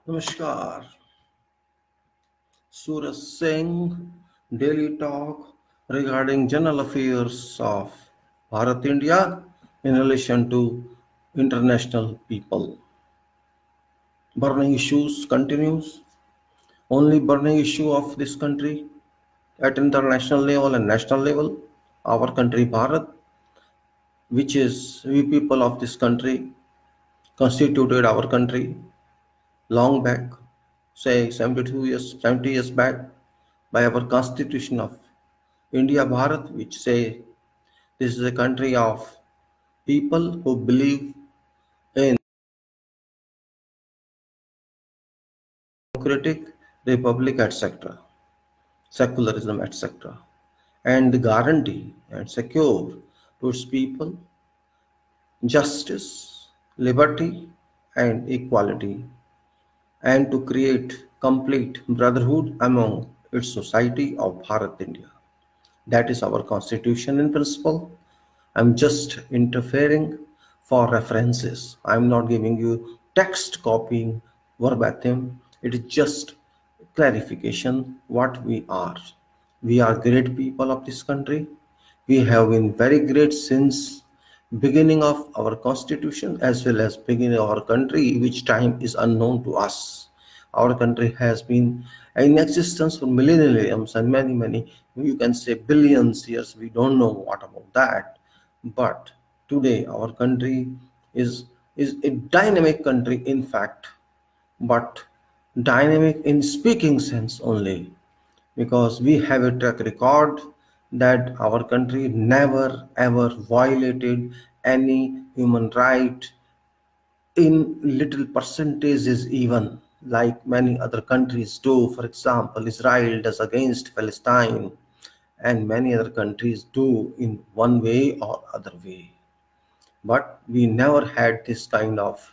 Namaskar. Suraj Singh, Daily Talk regarding general affairs of Bharat India in relation to international people. Burning issues continues. Only burning issue of this country at international level and national level. Our country Bharat, which is we people of this country constituted our country long back, say 72 years, 70 years back, by our constitution of India Bharat, which say this is a country of people who believe in democratic republic, etc., secularism, etc., and guarantee and secure to its people justice, liberty, and equality, and to create complete brotherhood among its society of Bharat India. That is our constitution in principle. I'm just interfering for references. I'm not giving you text copying verbatim. It is just clarification what we are. We are great people of this country. We have been very great since beginning of our constitution as well as beginning of our country, which time is unknown to us. Our country has been in existence for millenniums and many, you can say billions years. We don't know what about that. But today our country is a dynamic country, in fact, but dynamic in speaking sense only, because we have a track record that our country never ever violated any human right in little percentages, even like many other countries do. For example, Israel does against Palestine, and many other countries do in one way or other way. But we never had this kind of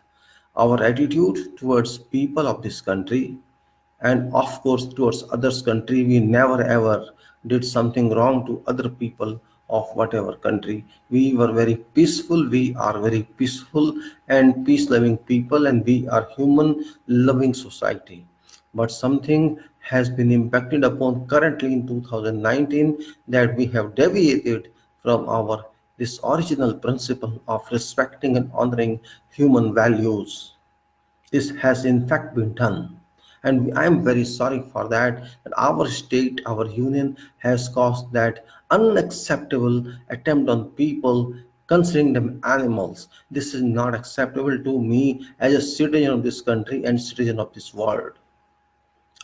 our attitude towards people of this country, and of course towards others country. We never ever did something wrong to other people of whatever country. We were very peaceful. We are very peaceful and peace loving people, and we are human loving society. But something has been impacted upon currently in 2019, that we have deviated from our this original principle of respecting and honoring human values. This has in fact been done, and I am very sorry for that. That our state, our union has caused that unacceptable attempt on people, considering them animals. This is not acceptable to me as a citizen of this country and citizen of this world.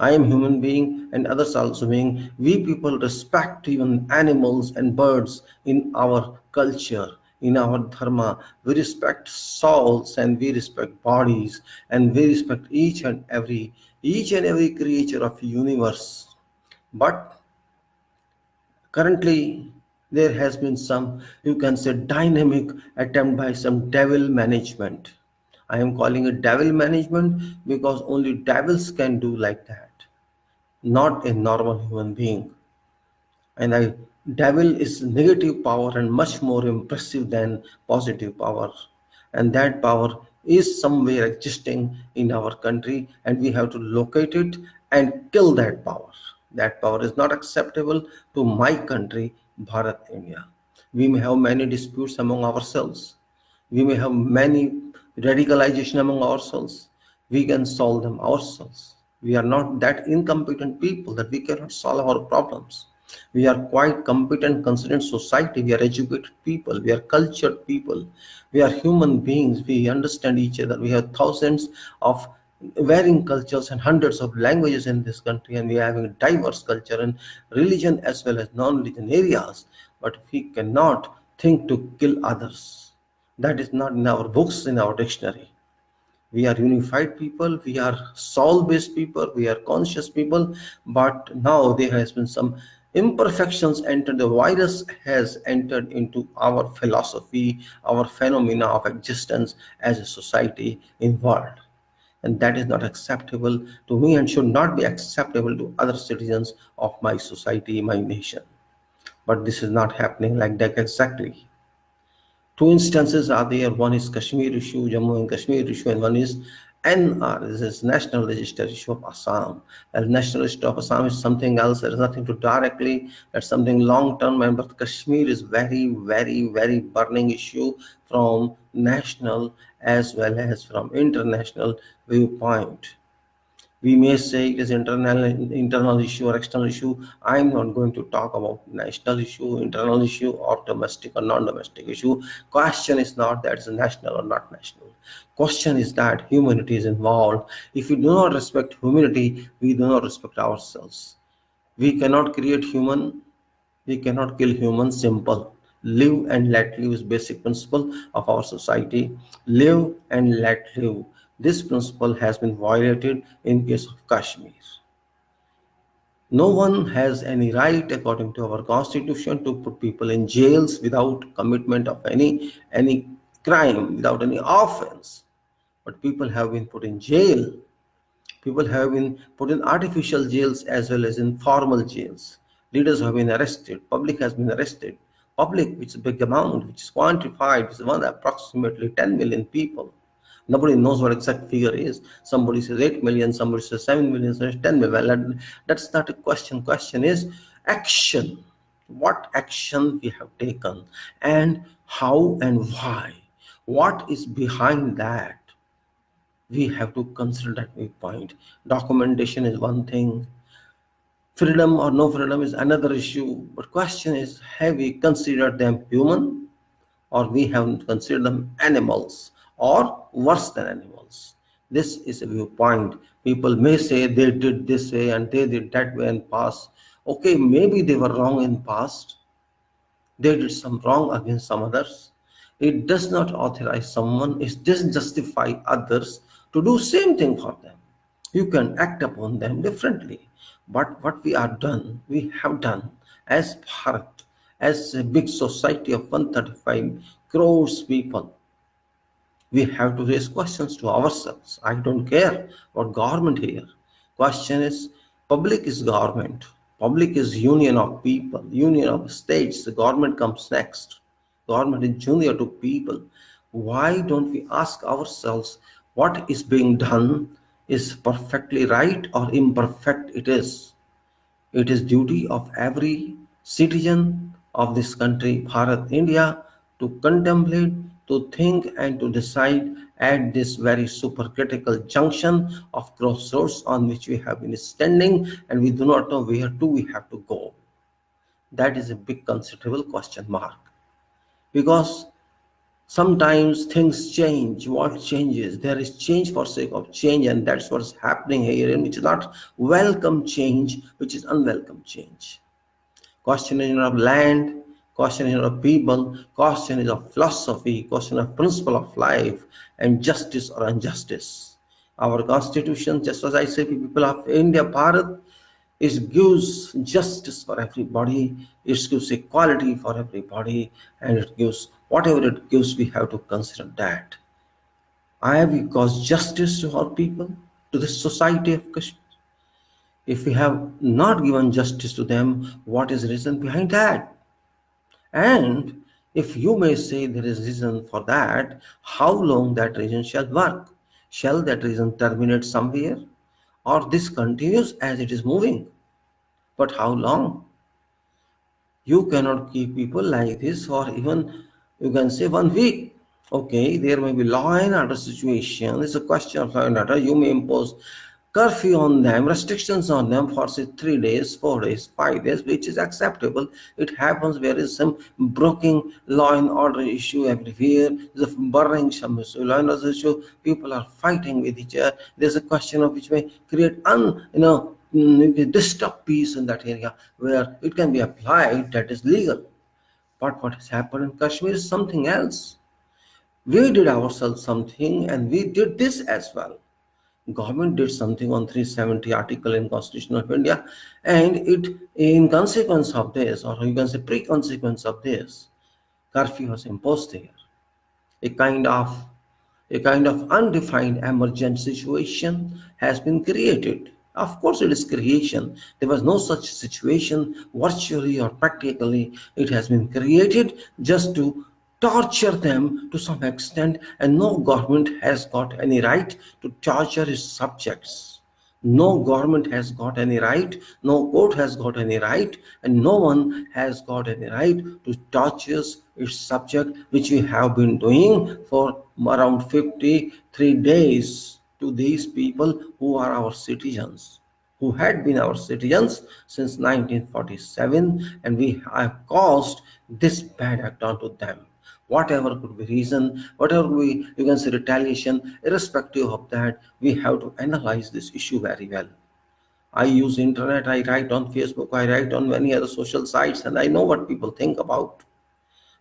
I am human being and others also being. We people respect even animals and birds in our culture, in our dharma. We respect souls and we respect bodies, and we respect each and every creature of universe. But currently there has been some, you can say, dynamic attempt by some devil management. I am calling it devil management because only devils can do like that, not a normal human being. And I devil is negative power and much more impressive than positive power. And that power is somewhere existing in our country, and we have to locate it and kill that power. That power is not acceptable to my country, Bharat India. We may have many disputes among ourselves. We may have many radicalization among ourselves. We can solve them ourselves. We are not that incompetent people that we cannot solve our problems. We are quite competent, considered society. We are educated people. We are cultured people. We are human beings. We understand each other. We have thousands of varying cultures and hundreds of languages in this country, and we are having diverse culture and religion as well as non-religion areas. But we cannot think to kill others. That is not in our books, in our dictionary. We are unified people, we are soul based people, we are conscious people. But now there has been some imperfections entered. The virus has entered into our philosophy, our phenomena of existence as a society in world, and that is not acceptable to me and should not be acceptable to other citizens of my society, my nation. But this is not happening like that exactly. Two instances are there. One is Kashmir issue, Jammu and Kashmir issue, and one is NR is National Register issue of Assam. And National Register of Assam is something else. There is nothing to directly. That's something long term. And but Kashmir is very, very, very burning issue from national as well as from international viewpoint. We may say it is internal issue or external issue. I'm not going to talk about national issue, internal issue, or domestic or non-domestic issue. Question is not that it's national or not national. Question is that humanity is involved. If we do not respect humanity, we do not respect ourselves. We cannot create human, we cannot kill humans. Simple. Live and let live is basic principle of our society. Live and let live. This principle has been violated in case of Kashmir. No one has any right, according to our constitution, to put people in jails without commitment of any crime, without any offense. But people have been put in jail. People have been put in artificial jails as well as in formal jails. Leaders have been arrested. Public has been arrested. Public, which is a big amount, which is quantified, is one approximately 10 million people. Nobody knows what exact figure is. Somebody says 8 million, somebody says 7 million, somebody says 10 million. Well, that's not a question. Question is action. What action we have taken and how and why? What is behind that? We have to consider that viewpoint. Documentation is one thing. Freedom or no freedom is another issue. But question is, have we considered them human, or we have considered them animals, or worse than animals? This is a viewpoint. People may say they did this way and they did that way in past. Okay, maybe they were wrong in past. They did some wrong against some others. It does not authorize someone, it doesn't justify others to do same thing for them. You can act upon them differently. But what we have done as Bharat, as a big society of 135 crores people, we have to raise questions to ourselves. I don't care what government here. Question is, public is government. Public is union of people, union of states. The government comes next. Government is junior to people. Why don't we ask ourselves what is being done is perfectly right or imperfect it is? It is duty of every citizen of this country, Bharat, India, to contemplate, to think, and to decide at this very supercritical junction of crossroads on which we have been standing, and we do not know where to we have to go. That is a big considerable question mark, because sometimes things change. What changes? There is change for sake of change, and that's what's happening here, and which is not welcome change, which is unwelcome change. Question is of land, question is of people, question is of philosophy, question of principle of life, and justice or injustice. Our constitution, just as I say, people of India, Bharat, it gives justice for everybody, it gives equality for everybody, and it gives whatever it gives, we have to consider that. I have caused justice to our people, to the society of Kashmir. If we have not given justice to them, what is the reason behind that? And if you may say there is reason for that, how long that reason shall work? Shall that reason terminate somewhere? Or this continues as it is moving? But how long? You cannot keep people like this for even, you can say, 1 week. Okay, there may be law and order situation. It's a question of law and order. You may impose curfew on them, restrictions on them for say 3 days, 4 days, 5 days, which is acceptable. It happens where is some broken law and order issue everywhere. There's a burning some issue, law and order issue. People are fighting with each other. There's a question of which may create disturb peace in that area where it can be applied, that is legal. But what has happened in Kashmir is something else. We did ourselves something and we did this as well. Government did something on 370 article in Constitution of India, and it, in consequence of this, or you can say pre-consequence of this, curfew was imposed there. A kind of undefined emergent situation has been created. Of course, it is creation. There was no such situation virtually or practically. It has been created just to torture them to some extent, and no government has got any right to torture its subjects. No government has got any right, no court has got any right, and no one has got any right to torture its subject, which we have been doing for around 53 days to these people who are our citizens, who had been our citizens since 1947, and we have caused this bad act onto them. Whatever could be reason, whatever we you can say retaliation, irrespective of that, we have to analyze this issue very well. I use internet, I write on Facebook, I write on many other social sites, and I know what people think about.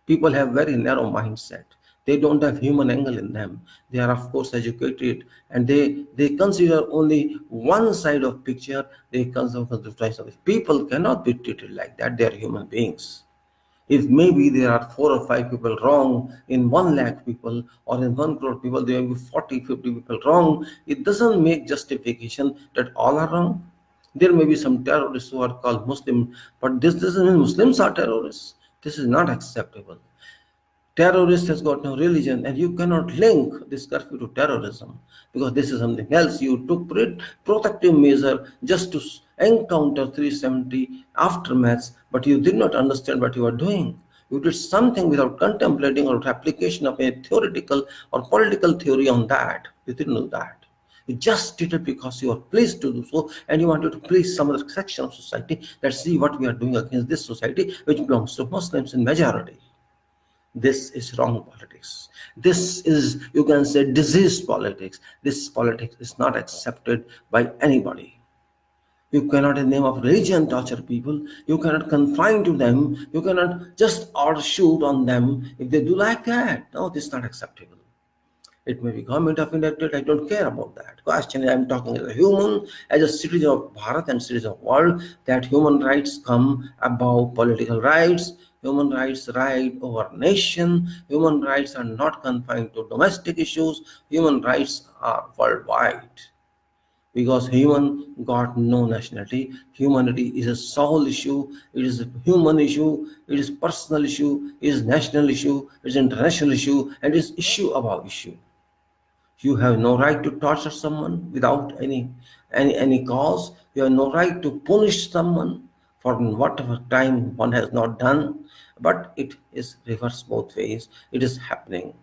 People have very narrow mindset. They don't have human angle in them. They are of course educated, and they consider only one side of picture. They consider the twice of it. People cannot be treated like that. They are human beings. If maybe there are 4 or 5 people wrong in 1 lakh people, or in 1 crore people, there may be 40, 50 people wrong, it doesn't make justification that all are wrong. There may be some terrorists who are called Muslim, but this doesn't mean Muslims are terrorists. This is not acceptable. Terrorist has got no religion, and you cannot link this curfew to terrorism, because this is something else. You took protective measure just to encounter 370 aftermaths, but you did not understand what you were doing. You did something without contemplating or application of a theoretical or political theory on that. You didn't know that. You just did it because you are pleased to do so, and you wanted to please some other section of society. Let's see what we are doing against this society, which belongs to Muslims in majority. This is wrong politics. This is, you can say, diseased politics. This politics is not accepted by anybody. You cannot, in the name of religion, torture people. You cannot confine to them. You cannot just order shoot on them if they do like that. No, this is not acceptable. It may be government of elected, I don't care about that. Question is, I'm talking as a human, as a citizen of Bharat and citizen of world, that human rights come above political rights. Human rights right over nation. Human rights are not confined to domestic issues. Human rights are worldwide. Because human got no nationality. Humanity is a soul issue, it is a human issue, it is personal issue, it is national issue, it is international issue, and it is issue above issue. You have no right to torture someone without any cause. You have no right to punish someone for whatever time one has not done. But it is reverse both ways. It is happening.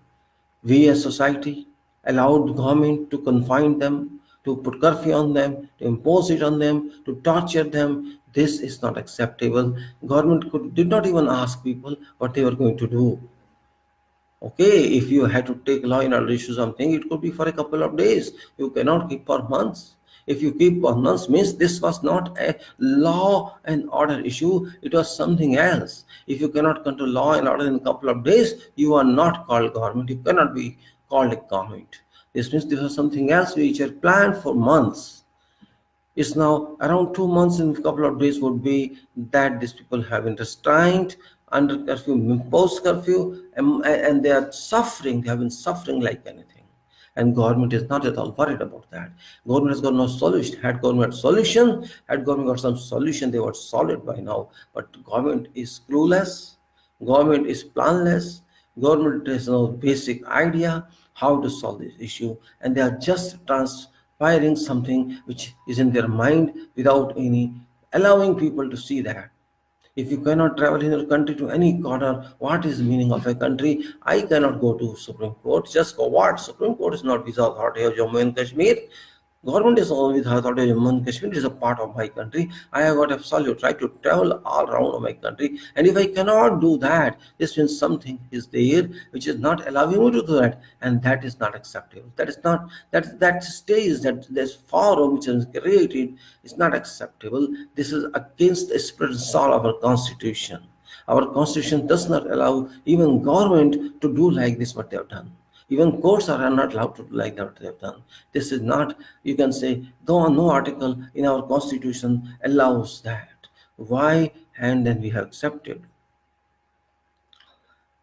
We as society allowed government to confine them, to put curfew on them, to impose it on them, to torture them. This is not acceptable. Government did not even ask people what they were going to do. Okay, if you had to take law in order to issue something, it could be for a couple of days. You cannot keep for months. If you keep for months, means this was not a law and order issue, it was something else. If you cannot control law and order in a couple of days, you are not called government. You cannot be called a government. This means this was something else which had planned for months. It's now around 2 months, in a couple of days would be that these people have been restrained under curfew, post curfew, and they are suffering. They have been suffering like anything, and government is not at all worried about that. Government has got no solution. Had government got some solution, they were solid by now. But government is clueless. Government is planless. Government has no basic idea how to solve this issue, and they are just transpiring something which is in their mind without any allowing people to see that. If you cannot travel in your country to any corner, what is the meaning of a country? I cannot go to Supreme Court. Just for what? Supreme Court is not visa authority of Jammu and Kashmir. Government is only the authority of Jammu and Kashmir. It is a part of my country. I have got absolute right to travel all around my country. And if I cannot do that, this means something is there which is not allowing me to do that, and that is not acceptable. That is not that stage, that this forum which is created is not acceptable. This is against the spirit and soul of our constitution. Our constitution does not allow even government to do like this what they have done. Even courts are not allowed to do like that what they have done. This is not, you can say, though no article in our constitution allows that. Why? And then we have accepted.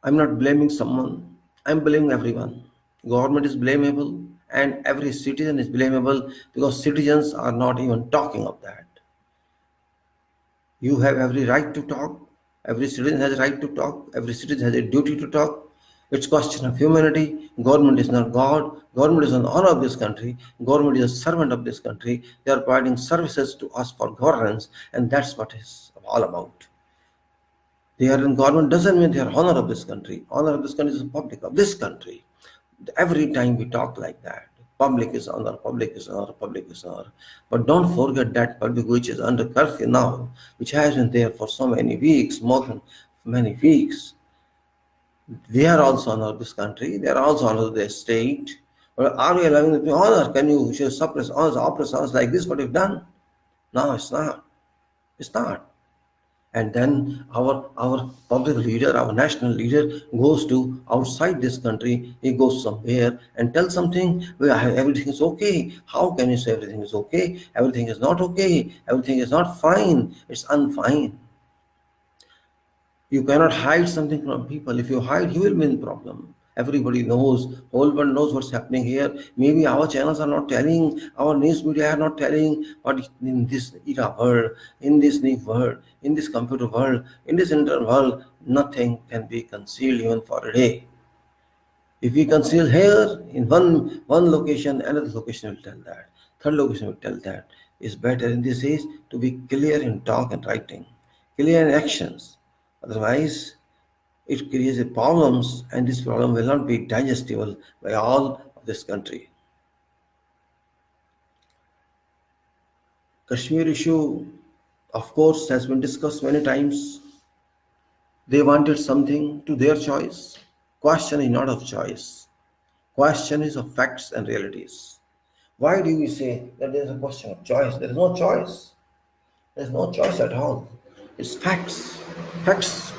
I'm not blaming someone. I'm blaming everyone. Government is blamable, and every citizen is blamable, because citizens are not even talking of that. You have every right to talk. Every citizen has a right to talk. Every citizen has a duty to talk. It's question of humanity. Government is not God. Government is an honor of this country. Government is a servant of this country. They are providing services to us for governance, and that's what it's all about. They are in government doesn't mean they are honor of this country. Honor of this country is the public of this country. Every time we talk like that, public is honor, public is honor, public is honor. But don't forget that public which is under curfew now, which has been there for so many weeks, more than many weeks. They are also honor this country. They are also honor the state. But are we allowing them to honor? Can you suppress honors, oppress honors like this? What you've done? No, it's not. It's not. And then our public leader, our national leader goes to outside this country. He goes somewhere and tells something. Well, everything is okay. How can you say everything is okay? Everything is not okay. Everything is not fine. It's unfine. You cannot hide something from people. If you hide, you will be in problem. Everybody knows, whole world knows what's happening here. Maybe our channels are not telling, our news media are not telling, but in this era world, in this new world, in this computer world, in this internet world, nothing can be concealed even for a day. If we conceal here in one location, another location will tell that. Third location will tell that. It's better in this age to be clear in talk and writing, clear in actions. Otherwise, it creates a problems, and this problem will not be digestible by all of this country. Kashmir issue, of course, has been discussed many times. They wanted something to their choice. Question is not of choice. Question is of facts and realities. Why do we say that there is a question of choice? There is no choice. There is no choice at all. It's facts. Facts.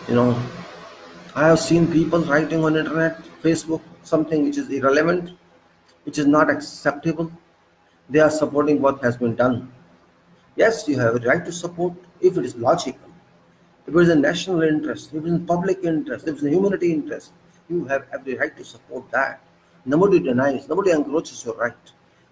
I have seen people writing on internet, Facebook, something which is irrelevant, which is not acceptable. They are supporting what has been done. Yes, you have a right to support if it is logical. If it is a national interest, if it is a public interest, if it is a humanity interest, you have every right to support that. Nobody denies, nobody encroaches your right.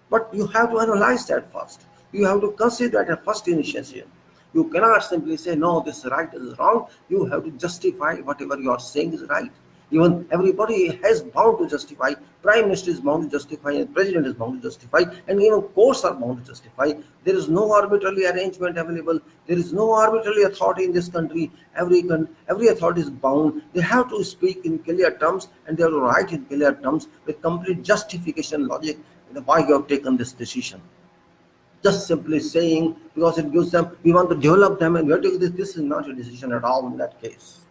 But you have to analyze that first. You have to consider that a first initiation. You cannot simply say, no, this is right, this is wrong. You have to justify whatever you are saying is right. Even everybody has bound to justify. Prime Minister is bound to justify, and President is bound to justify, and even courts are bound to justify. There is no arbitrary arrangement available. There is no arbitrary authority in this country. Every authority is bound. They have to speak in clear terms, and they have to write in clear terms with complete justification logic why you have taken this decision. Just simply saying because it gives them, we want to develop them and we have to take this is not a decision at all in that case.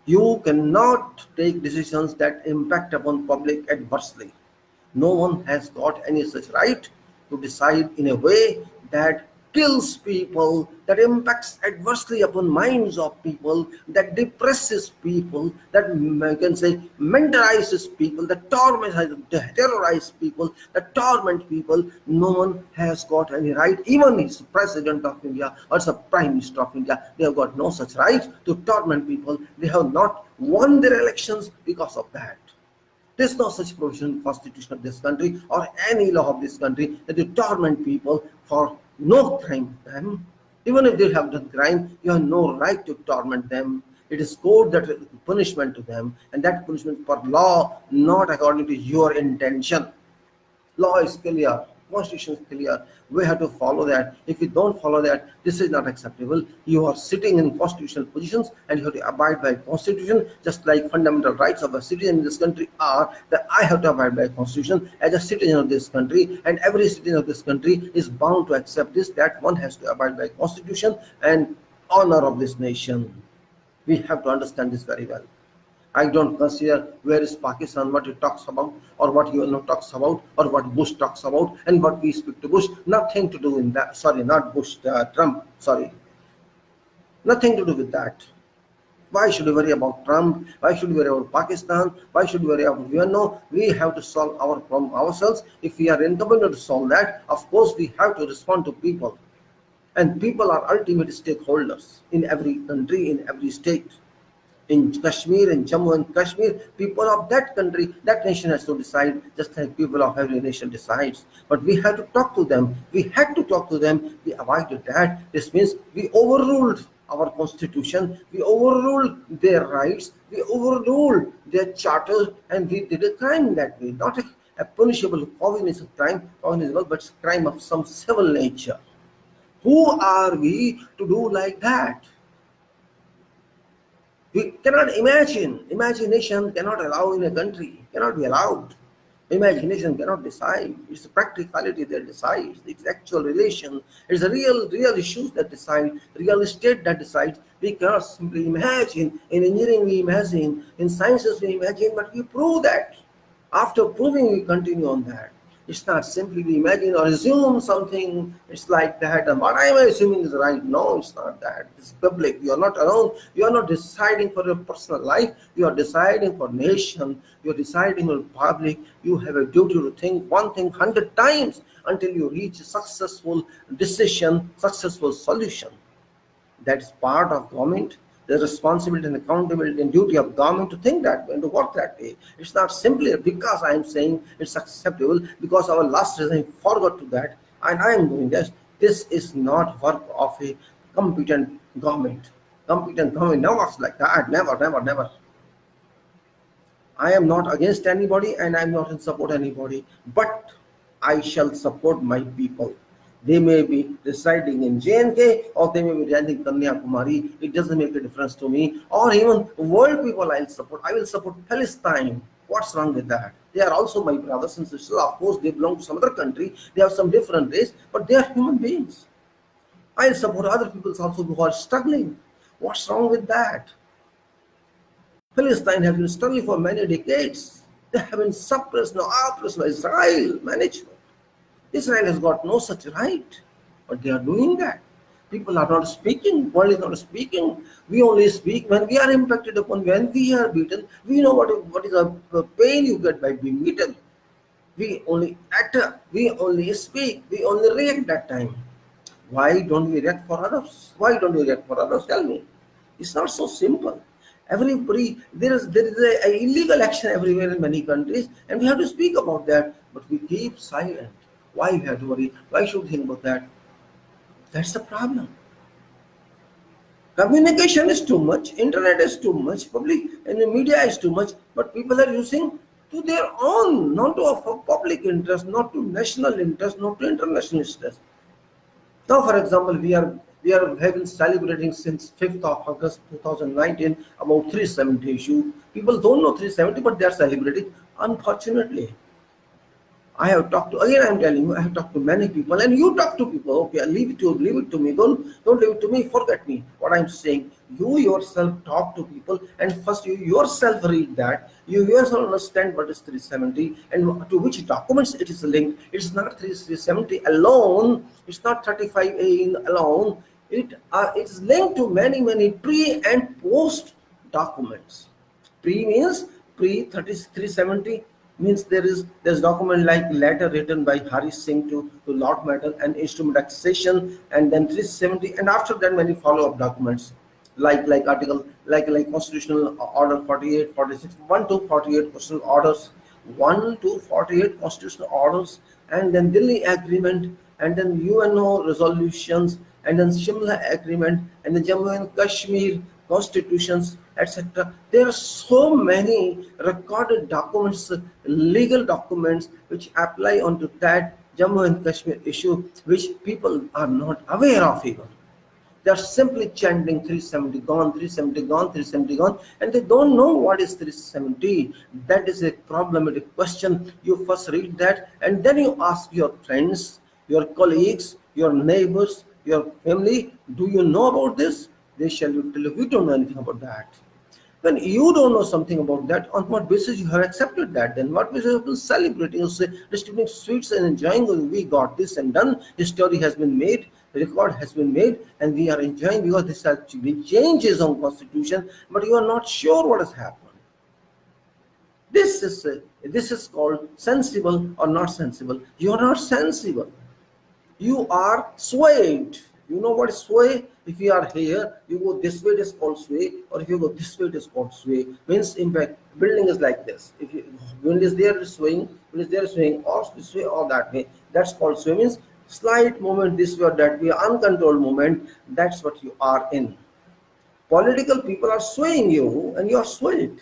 You cannot take decisions that impact upon public adversely. No one has got any such right to decide in a way that kills people, that impacts adversely upon minds of people, that depresses people, that I can say mentalizes people, that terrorizes people, that torment people. No one has got any right, even it's President of India or it's a Prime Minister of India, they have got no such right to torment people. They have not won their elections because of that. There is no such provision in the constitution of this country or any law of this country that you torment people for no crime to them. Even if they have done crime, you have no right to torment them. It is code that is punishment to them, and that punishment for law, not according to your intention. Law is clear, constitution is clear. We have to follow that. If you don't follow that, this is not acceptable. You are sitting in constitutional positions and you have to abide by constitution, just like fundamental rights of a citizen in this country are that I have to abide by constitution as a citizen of this country, and every citizen of this country is bound to accept this, that one has to abide by constitution and honor of this nation. We have to understand this very well. I don't consider where is Pakistan, what it talks about, or what UNO talks about, or what Bush talks about, and what we speak to Bush. Nothing to do in that. Sorry, not Bush, Trump. Sorry, nothing to do with that. Why should we worry about Trump? Why should we worry about Pakistan? Why should we worry about UNO? We have to solve our problem ourselves. If we are incompetent to solve that, of course we have to respond to people, and people are ultimate stakeholders in every country, in every state. In Kashmir, in Jammu and Kashmir, people of that country, that nation has to decide, just like people of every nation decides. But we have to talk to them. We had to talk to them. We avoided that. This means we overruled our constitution, we overruled their rights, we overruled their charters, and we did a crime that way. Not a punishable cognizant crime, cognizable, but it's a crime of some civil nature. Who are we to do like that? We cannot imagine. Imagination cannot allow in a country, cannot be allowed. Imagination cannot decide. It's the practicality that decides. It's actual relation. It's the real issues that decide, real estate that decides. We cannot simply imagine. In engineering we imagine, in sciences we imagine, but we prove that. After proving, we continue on that. It's not simply we imagine or assume something. It's like that. And what I am assuming is right. No, it's not that. It's public. You are not alone. You are not deciding for your personal life. You are deciding for nation. You are deciding for public. You have a duty to think one thing 100 times until you reach a successful decision, successful solution. That's part of government. The responsibility and accountability and duty of government to think that way and to work that way. It's not simply because I am saying it's acceptable because our last regime forgot to that and I am doing this. This is not work of a competent government. Competent government never works like that. Never, never, never. I am not against anybody and I am not in support of anybody, but I shall support my people. They may be residing in JNK or they may be residing in Kanyakumari. It doesn't make a difference to me. Or even world people I'll support. I will support Palestine. What's wrong with that? They are also my brothers and sisters. Of course, they belong to some other country. They have some different race, but they are human beings. I'll support other peoples also who are struggling. What's wrong with that? Palestine has been struggling for many decades. They have been suppressed, now oppressed by Israel management. Israel has got no such right, but they are doing that. People are not speaking, world is not speaking. We only speak when we are impacted upon, when we are beaten. We know what is the pain you get by being beaten. We only act, we only speak, we only react that time. Why don't we react for others? Why don't we react for others? Tell me. It's not so simple. Everybody, there is a illegal action everywhere in many countries, and we have to speak about that, but we keep silent. Why we have to worry? Why should we think about that? That's the problem. Communication is too much, internet is too much, public and the media is too much, but people are using to their own, not to public interest, not to national interest, not to international interest. Now, for example, we have been celebrating since 5th of August 2019 about 370 issue. People don't know 370, but they are celebrating. Unfortunately, I have talked to, again I'm telling you, I have talked to many people and you talk to people. Okay, leave it to me. Don't leave it to me, forget me. What I'm saying, you yourself talk to people and first you yourself read that. You yourself understand what is 370 and to which documents it is linked. It's not 370 alone. It's not 35A alone. It's linked to many pre and post documents. Pre means pre 370 means there's document like letter written by Hari Singh to Lord Metal and instrument accession, and then 370, and after that many follow-up documents like article like constitutional order 48, 46, 1 to 48 constitutional orders, 1 to 48 constitutional orders, and then Delhi agreement, and then UNO resolutions, and then Shimla agreement, and the Jammu and Kashmir constitutions, etc. There are so many recorded documents, legal documents, which apply onto that Jammu and Kashmir issue, which people are not aware of even. They are simply chanting 370 gone, 370 gone, 370 gone, and they don't know what is 370. That is a problematic question. You first read that, and then you ask your friends, your colleagues, your neighbors, your family, do you know about this? They shall tell you, we don't know anything about that. When you don't know something about that, on what basis you have accepted that? Then what basis you have been celebrating, distributing sweets and enjoying, we got this and done, history has been made, record has been made, and we are enjoying because this has been changes on constitution, but you are not sure what has happened. This is called sensible or not sensible. You are not sensible. You are swayed. You know what is sway? If you are here, you go this way, it is called sway, or if you go this way, it is called sway. Means impact. Building is like this. If wind is there, it's swaying. Wind is there, swaying, or this way or that way. That's called sway. Means slight movement this way or that way, uncontrolled movement. That's what you are in. Political people are swaying you and you are swayed.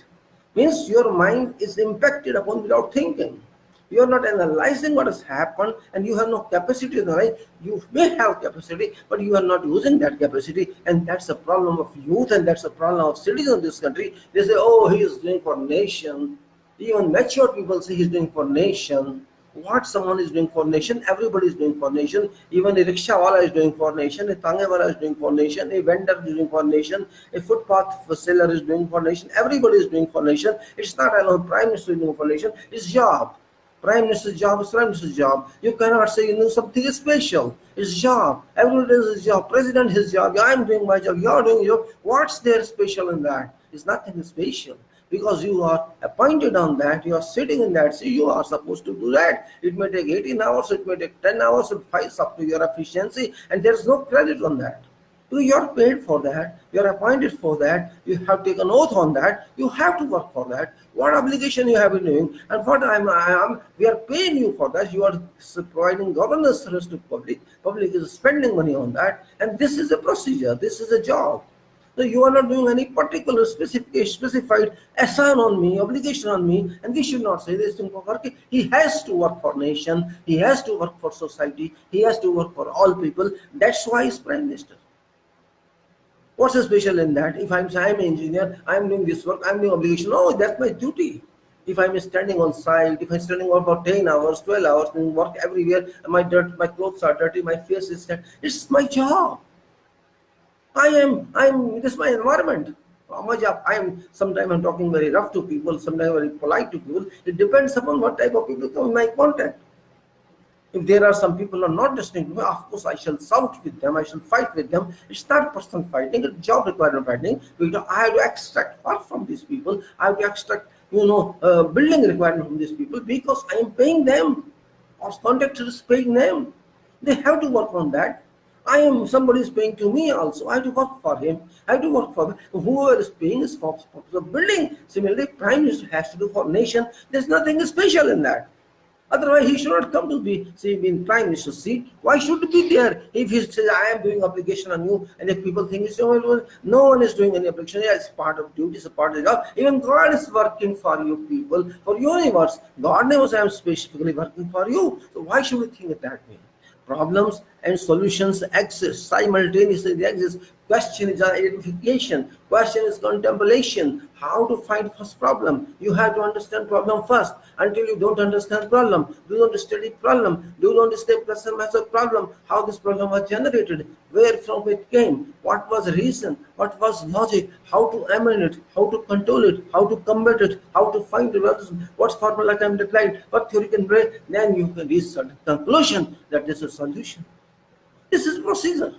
Means your mind is impacted upon without thinking. You are not analyzing what has happened and you have no capacity to analyze. You may have capacity, but you are not using that capacity, and that's the problem of youth and that's the problem of citizens of this country. They say, oh, he is doing for nation. Even mature people say he's doing for nation. What someone is doing for nation, everybody is doing for nation. Even a rickshawala is doing for nation, a tangewala is doing for nation, a vendor is doing for nation, a footpath seller is doing for nation. Everybody is doing for nation. It's not alone prime minister is doing for nation. It's job. Prime minister's job is prime minister's job. You cannot say you know something is special. It's job. Everybody does his job. President his job. I'm doing my job. You're doing your job. What's there special in that? It's nothing special. Because you are appointed on that, you are sitting in that seat, you are supposed to do that. It may take 18 hours, it may take 10 hours, it's up to your efficiency, and there's no credit on that. You are paid for that, you are appointed for that, you have taken oath on that, you have to work for that. What obligation you have been doing, and what we are paying you for that. You are providing governance service to public. Public is spending money on that, and this is a procedure, this is a job. So you are not doing any particular specified assign on me, obligation on me, and we should not say this thing for work. He has to work for nation, he has to work for society, he has to work for all people. That's why he's prime minister. What's so special in that? If I'm an engineer, I'm doing this work, I'm doing obligation. No, that's my duty. If I'm standing on site, if I'm standing on for 10 hours, 12 hours, doing work everywhere, my clothes are dirty, my face is dirty, it's my job. This is my environment. My job. Sometimes I'm talking very rough to people, sometimes very polite to people. It depends upon what type of people come in my contact. If there are some people who are not listening to me, of course I shall shout with them, I shall fight with them. It's not personal fighting, it's job requirement fighting. Because I have to extract work from these people, I have to extract, building requirement from these people because I am paying them. Or contractor is paying them. They have to work on that. Somebody is paying to me also. I have to work for him. I have to work for them. Whoever is paying is for the building. Similarly, prime minister has to do for nation. There's nothing special in that. Otherwise, he should not come to be in prime minister's seat. Why should he be there? If he says, I am doing obligation on you, and if people think no one is doing any obligation, yeah, it's part of duty, it's a part of the job. Even God is working for you people, for your universe. God knows I am specifically working for you. So why should we think it that way? Problems and solutions exist simultaneously. They exist. Question is identification. Question is contemplation. How to find first problem? You have to understand problem first. Until you don't understand problem, do not study problem, do not study person method problem, how this problem was generated, where from it came, what was reason, what was logic, how to amend it, how to control it, how to combat it, how to find the resolution, what formula can be applied, what theory can break, then you can reach certain conclusion that this is a solution. This is procedure.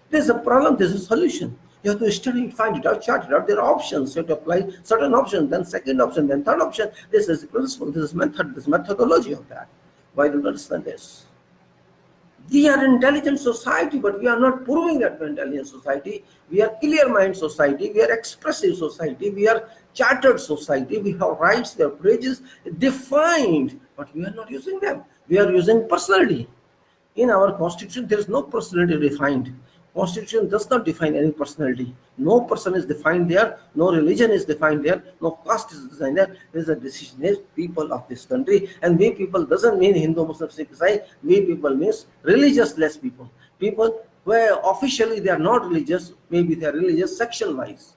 There's a problem, there's a solution. You have to study it, find it out, chart it out. There are options. You have to apply certain options, then second option, then third option. This is the principle, this is method, this is methodology of that. Why do you understand this? We are an intelligent society, but we are not proving that we're intelligent society. We are clear mind society, we are expressive society, we are chartered society, we have rights, we have privileges defined, but we are not using them. We are using personality. In our constitution, there is no personality defined. Constitution does not define any personality. No person is defined there. No religion is defined there. No caste is defined there. There is a decision. There is people of this country, and we people doesn't mean Hindu, Muslim, Sikh, Isai. We people means religious-less people. People where officially they are not religious. Maybe they are religious section-wise.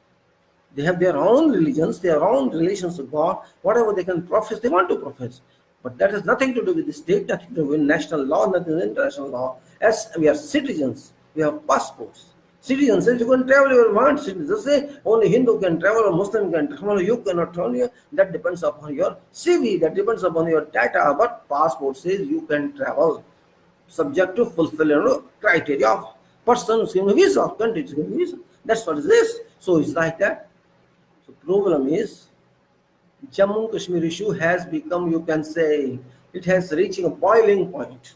They have their own religions, their own relations to God. Whatever they can profess, they want to profess. But that has nothing to do with the state, nothing to do with national law, nothing with international law. As we are citizens, we have passports. Citizens says you can travel wherever you want. Citizens say only Hindu can travel or Muslim can travel. You cannot travel. That depends upon your CV, that depends upon your data. But passport says you can travel, subject to fulfilling criteria of person who's given a visa, of country who's given a visa. That's what it is. So it's like that. So problem is, Jammu Kashmir issue has become, you can say, it has reaching a boiling point.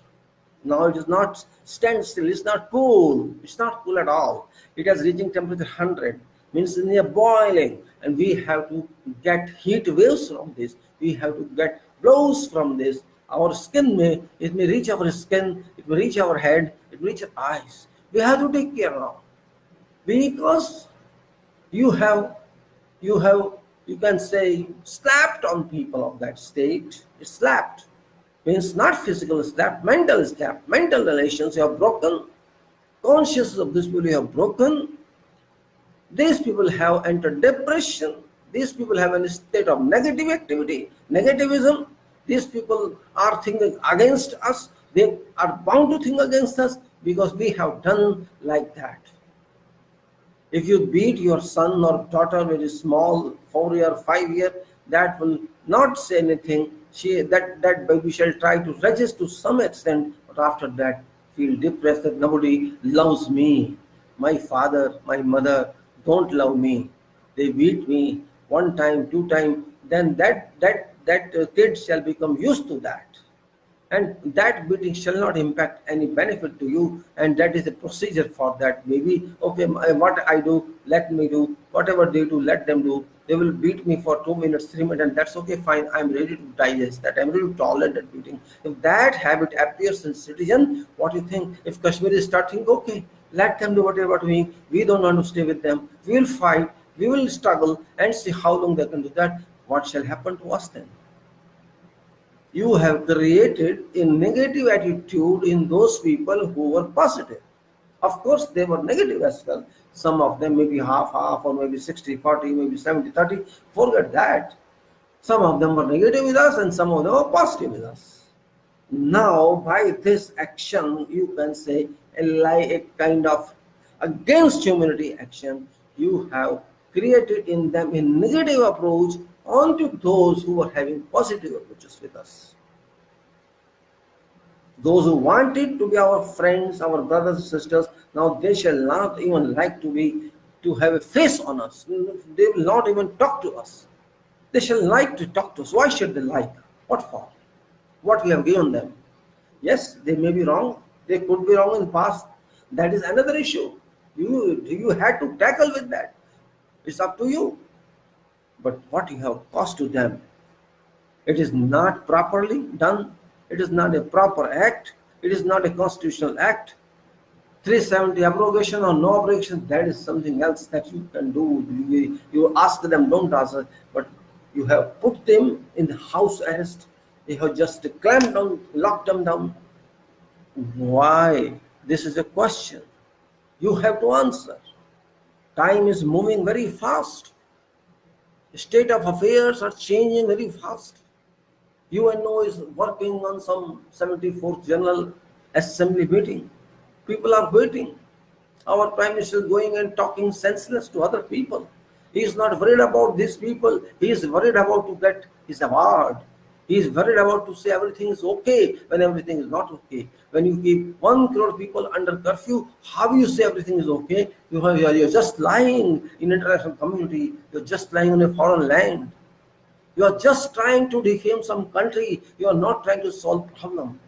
Now it is not standstill, it's not cool, it's not cool at all. It has reaching temperature 100, means near boiling, and we have to get heat waves from this. We have to get blows from this. Our skin may reach our skin, it may reach our head, it may reach our eyes. We have to take care now. Because You have, you have, you can say, slapped on people of that state. It's slapped. Means not physical slap, mental slap, mental relations you have broken, consciousness of this people you have broken. These people have entered depression. These people have a state of negative activity, negativism. These people are thinking against us. They are bound to think against us because we have done like that. If you beat your son or daughter very small, 4 year, 5 year, that will not say anything. That baby shall try to resist to some extent, but after that feel depressed that nobody loves me. My father, my mother don't love me. They beat me one time, two time. Then that kid shall become used to that, and that beating shall not impact any benefit to you, and that is the procedure for that baby. Okay, what I do, let me do whatever they do, let them do. They will beat me for 2 minutes, 3 minutes, and that's okay, fine. I'm ready to digest that. I'm ready to tolerate that beating. If that habit appears in citizen, what do you think? If Kashmir is starting, okay, let them do whatever to me. We don't want to stay with them. We will fight, we will struggle and see how long they can do that. What shall happen to us then? You have created a negative attitude in those people who were positive. Of course, they were negative as well. Some of them maybe half, or maybe 60-40, maybe 70-30. Forget that. Some of them were negative with us and some of them were positive with us. Now, by this action, you can say a kind of against humanity action, you have created in them a negative approach onto those who were having positive approaches with us. Those who wanted to be our friends, our brothers and sisters, now they shall not even like to have a face on us. They will not even talk to us. They shall like to talk to us. Why should they like? What for? What we have given them? Yes, they may be wrong. They could be wrong in the past. That is another issue. You had to tackle with that. It's up to you. But what you have caused to them, it is not properly done. It is not a proper act. It is not a constitutional act. 370 abrogation or no abrogation, that is something else that you can do. You ask them, don't answer, but you have put them in the house arrest. You have just clamped down, locked them down. Why? This is a question. You have to answer. Time is moving very fast. The state of affairs are changing very fast. UNO is working on some 74th General Assembly meeting. People are waiting. Our Prime Minister is going and talking senseless to other people. He is not worried about these people. He is worried about to get his award. He is worried about to say everything is okay when everything is not okay. When you keep 1 crore people under curfew, how you say everything is okay? You're just lying in international community. You're just lying on a foreign land. You are just trying to defame some country. You are not trying to solve problem.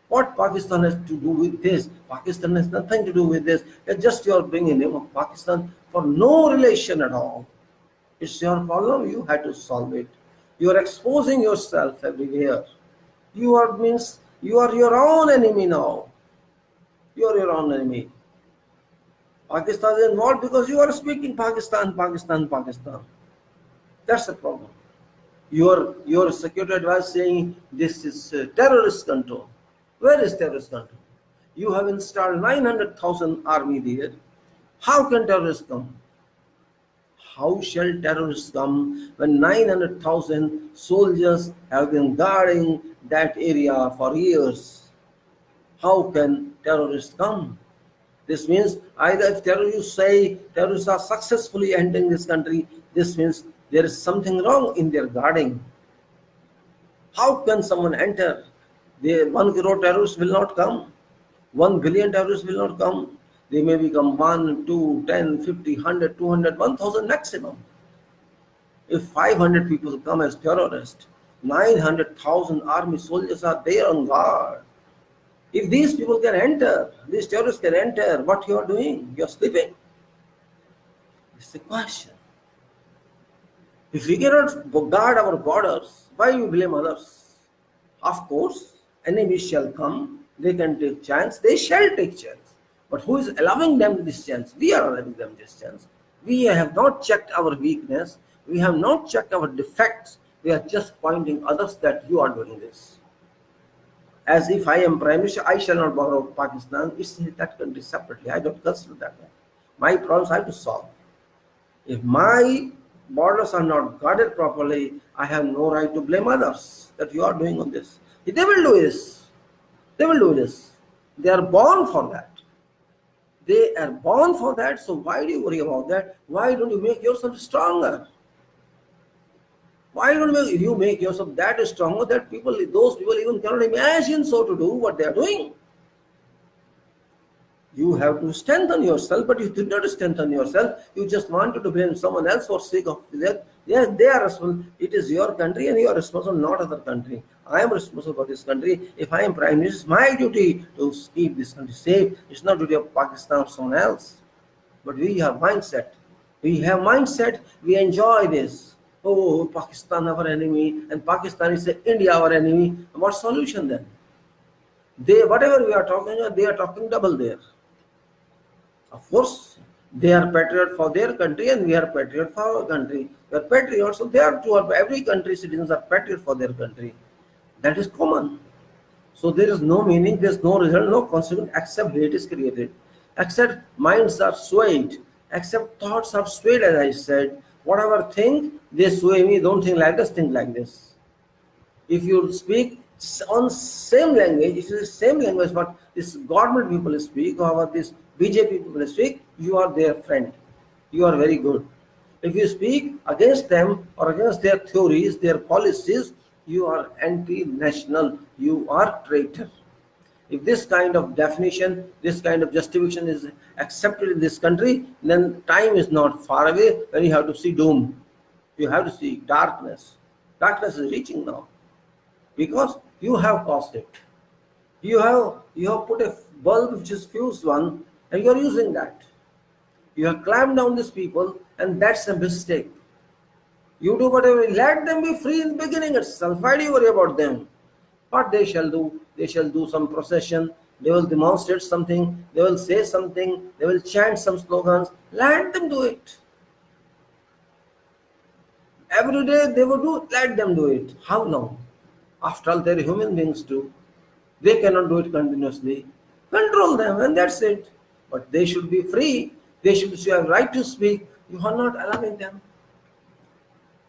What Pakistan has to do with this? Pakistan has nothing to do with this. It's just you are bringing name of Pakistan for no relation at all. It's your problem. You had to solve it. You are exposing yourself everywhere. You are your own enemy now. You are your own enemy. Pakistan is involved because you are speaking Pakistan, Pakistan, Pakistan. That's the problem. Your security advisor saying this is terrorist control. Where is terrorist control? You have installed 900,000 army there. How can terrorists come? How shall terrorists come when 900,000 soldiers have been guarding that area for years? How can terrorists come? This means either if terrorists say terrorists are successfully entering this country, this means there is something wrong in their guarding. How can someone enter? The 1 crore terrorists will not come. 1 billion terrorists will not come. They may become 1, 2, 10, 50, 100, 200, 1,000 maximum. If 500 people come as terrorists, 900,000 army soldiers are there on guard. If these people can enter, these terrorists can enter, what you are doing? You are sleeping. It's the question. If we cannot guard our borders, why you blame others? Of course, enemies shall come, they can take chance, they shall take chance. But who is allowing them this chance? We are allowing them this chance. We have not checked our weakness. We have not checked our defects. We are just pointing others that you are doing this. As if I am Prime Minister, I shall not borrow Pakistan. It's that country separately. I don't consider that. My problems I have to solve. If my borders are not guarded properly, I have no right to blame others that you are doing on this. They will do this. They will do this. They are born for that. They are born for that. So why do you worry about that? Why don't you make yourself stronger? Why don't you make yourself that stronger that those people even cannot imagine so to do what they are doing? You have to strengthen yourself, but you did not strengthen yourself. You just wanted to blame someone else for sake of that. Yes, they are responsible. It is your country and you are responsible, not other country. I am responsible for this country. If I am Prime Minister, it's my duty to keep this country safe. It's not duty of Pakistan or someone else. But we have mindset. We have mindset. We enjoy this. Oh, Pakistan our enemy, and Pakistan is India our enemy. What solution then? Whatever we are talking about, they are talking double there. Of course, they are patriot for their country and we are patriot for our country. We are patriots, so they are two. Every country citizens are patriot for their country. That is common. So there is no meaning, there is no result, no consequence except hate is created. Except minds are swayed. Except thoughts are swayed, as I said. Whatever think, they sway me. Don't think like this, think like this. If you speak on same language, if it is same language what this government people speak or what this BJP people speak, you are their friend. You are very good. If you speak against them or against their theories, their policies, you are anti-national. You are traitor. If this kind of definition, this kind of justification is accepted in this country, then time is not far away when you have to see doom. You have to see darkness. Darkness is reaching now because you have caused it. You have put a bulb which is fused one and you are using that. You have clamped down these people and that's a mistake. You do whatever, let them be free in the beginning itself. Why do you worry about them? What they shall do? They shall do some procession, they will demonstrate something, they will say something, they will chant some slogans. Let them do it. Every day they will do, let them do it. How long? After all, they're human beings too. They cannot do it continuously. Control them and that's it. But they should be free. They should have right to speak. You are not allowing them.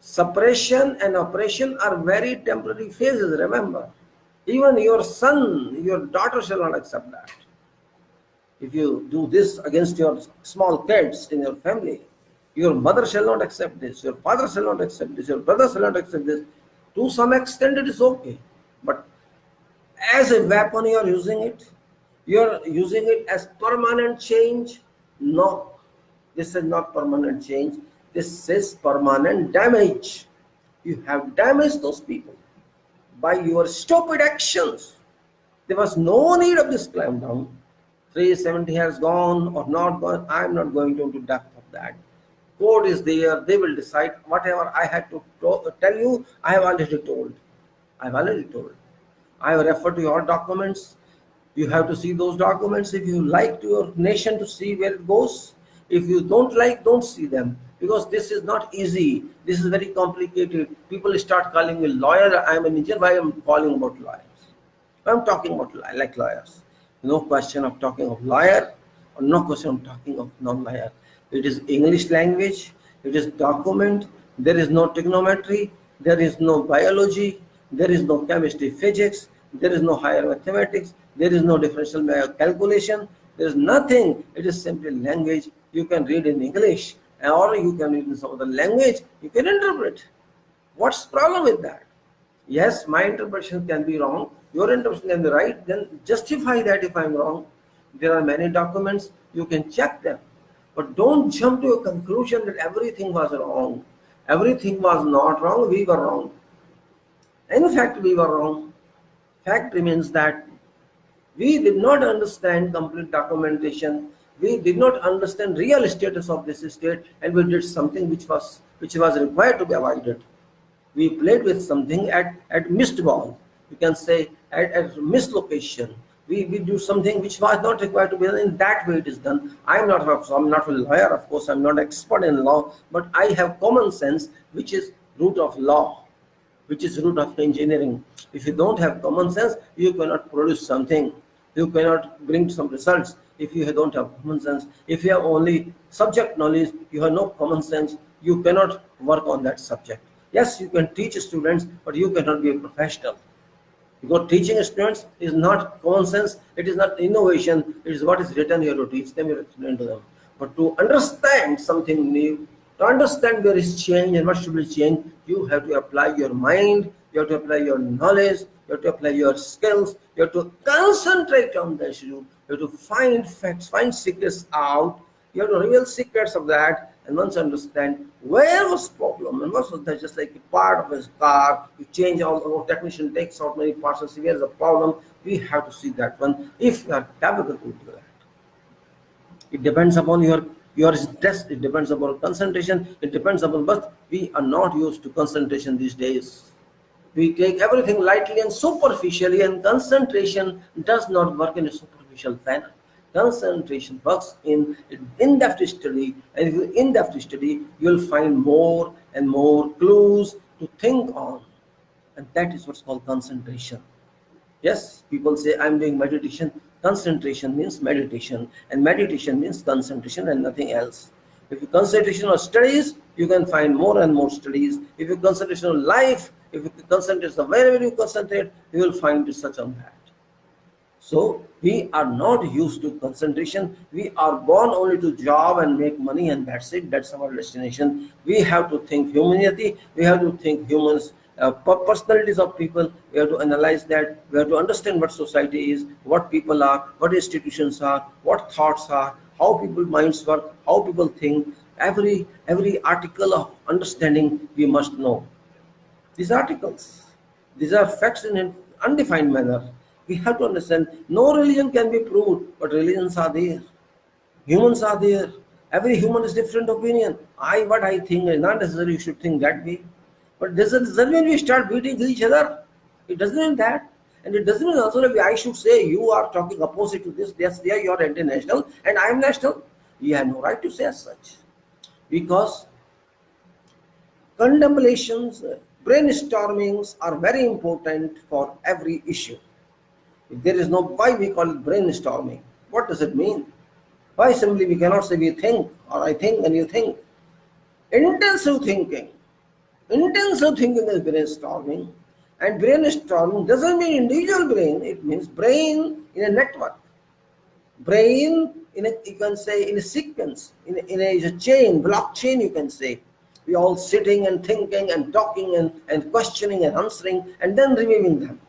Suppression and oppression are very temporary phases, remember. Even your son, your daughter shall not accept that. If you do this against your small kids in your family, your mother shall not accept this, your father shall not accept this, your brother shall not accept this. To some extent it is okay. But as a weapon you are using it. You are using it as permanent change. No, this is not permanent change. This is permanent damage. You have damaged those people by your stupid actions. There was no need of this climb down. 370 has gone or not gone. I am not going into depth of that. Court is there. They will decide. Whatever I had to tell you, I have already told. I have already told. I have referred to your documents. You have to see those documents if you like to your nation to see where it goes. If you don't like, don't see them. Because this is not easy. This is very complicated. People start calling me lawyer. I am an engineer. Why am I calling about lawyers? I am talking about like lawyers. No question of talking of lawyer or no question of talking of non-lawyer. It is English language. It is document. There is no trigonometry. There is no biology. There is no chemistry, physics. There is no higher mathematics. There is no differential calculation. There is nothing. It is simply language. You can read in English or you can read in some other language. You can interpret. What's the problem with that? Yes, my interpretation can be wrong. Your interpretation can be right. Then justify that if I'm wrong. There are many documents. You can check them. But don't jump to a conclusion that everything was wrong. Everything was not wrong. We were wrong. In fact, we were wrong. Fact remains that we did not understand complete documentation. We did not understand real status of this state, and we did something which was required to be avoided. We played with something at missed ball. You can say at missed location. we do something which was not required to be done. In that way it is done. I'm not a lawyer, of course. I'm not expert in law, but I have common sense, which is root of law, which is root of engineering. If you don't have common sense, you cannot produce something. You cannot bring some results if you don't have common sense. If you have only subject knowledge, you have no common sense, you cannot work on that subject. Yes, you can teach students, but you cannot be a professional. Because teaching students is not common sense, it is not innovation, it is what is written here to teach them, you explain to them. But to understand something new, to understand where is change and what should be changed, you have to apply your mind, you have to apply your knowledge, you have to apply your skills, you have to concentrate on the issue, you have to find facts, find secrets out, you have to reveal secrets of that, and once you understand where was problem and what was that, just like a part of his car, you change all the technician takes out many parts and see where is the problem. We have to see that one if you are capable to do that. It depends upon your stress, it depends upon concentration, it depends upon, but we are not used to concentration these days. We take everything lightly and superficially, and concentration does not work in a superficial manner. Concentration works in in-depth study, and if you in-depth study, you'll find more and more clues to think on, and that is what's called concentration. Yes, people say I'm doing meditation. Concentration means meditation, and meditation means concentration and nothing else. If you concentration on studies, you can find more and more studies. If you concentration on life, if you concentrate on wherever you concentrate, you will find research on that. So we are not used to concentration. We are born only to job and make money, and that's it. That's our destination. We have to think humanity. We have to think humans, personalities of people. We have to analyze that. We have to understand what society is, what people are, what institutions are, what thoughts are, how people minds work, how people think. Every article of understanding we must know. These articles, these are facts in an undefined manner. We have to understand no religion can be proved, but religions are there. Humans are there. Every human is different opinion. What I think is not necessarily you should think that way. But doesn't mean we start beating each other. It doesn't mean that. And it doesn't mean also that I should say you are talking opposite to this. Yes, there you are international and I am national. You have no right to say as such. Because contemplations, brainstormings are very important for every issue. If there is no, why we call it brainstorming? What does it mean? Why simply we cannot say we think or I think and you think? Intensive thinking. Intensive thinking is brainstorming. And brainstorming doesn't mean individual brain, it means brain in a network. Brain in a, you can say in a sequence, in a chain, blockchain you can say. We all sitting and thinking and talking and questioning and answering and then reviewing them.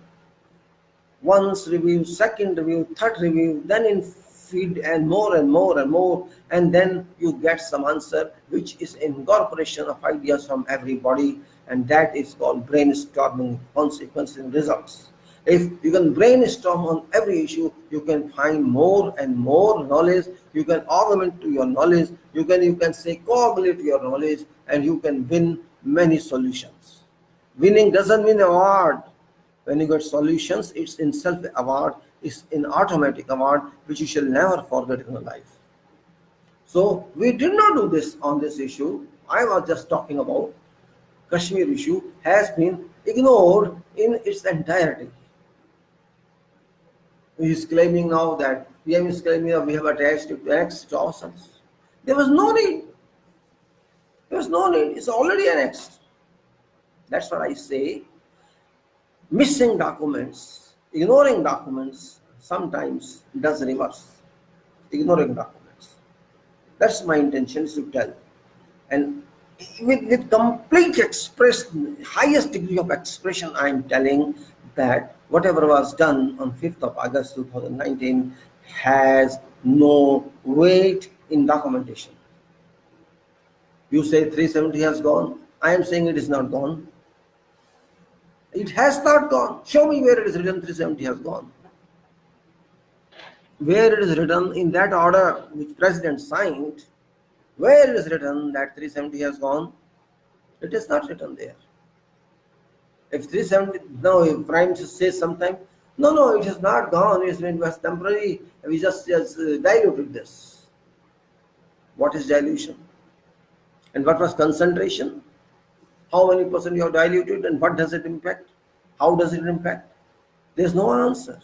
Once review, second review, third review, then in feed and more and more and more, and then you get some answer which is incorporation of ideas from everybody, and that is called brainstorming, consequences and results. If you can brainstorm on every issue, you can find more and more knowledge, you can augment to your knowledge, you can say correlate to your knowledge, and you can win many solutions. Winning doesn't mean award. When you get solutions, it's in self award, it's in automatic award, which you shall never forget in your life. So we did not do this on this issue. I was just talking about Kashmir issue has been ignored in its entirety. He is claiming now that PM is claiming that we have attached it annexed to ourselves. There was no need. There was no need. It's already annexed. That's what I say. Missing documents, ignoring documents sometimes does reverse. Ignoring documents. That's my intention is to tell. And with complete highest degree of expression, I am telling that whatever was done on 5th of August 2019 has no weight in documentation. You say 370 has gone. I am saying it is not gone. It has not gone. Show me where it is written 370 has gone. Where it is written in that order which President signed, where it is written that 370 has gone, it is not written there. If 370, now if Prime Minister says sometime, No, no, it has not gone. It was temporary. We just diluted this. What is dilution? And what was concentration? How many percent you have diluted and what does it impact? How does it impact? There's no answer.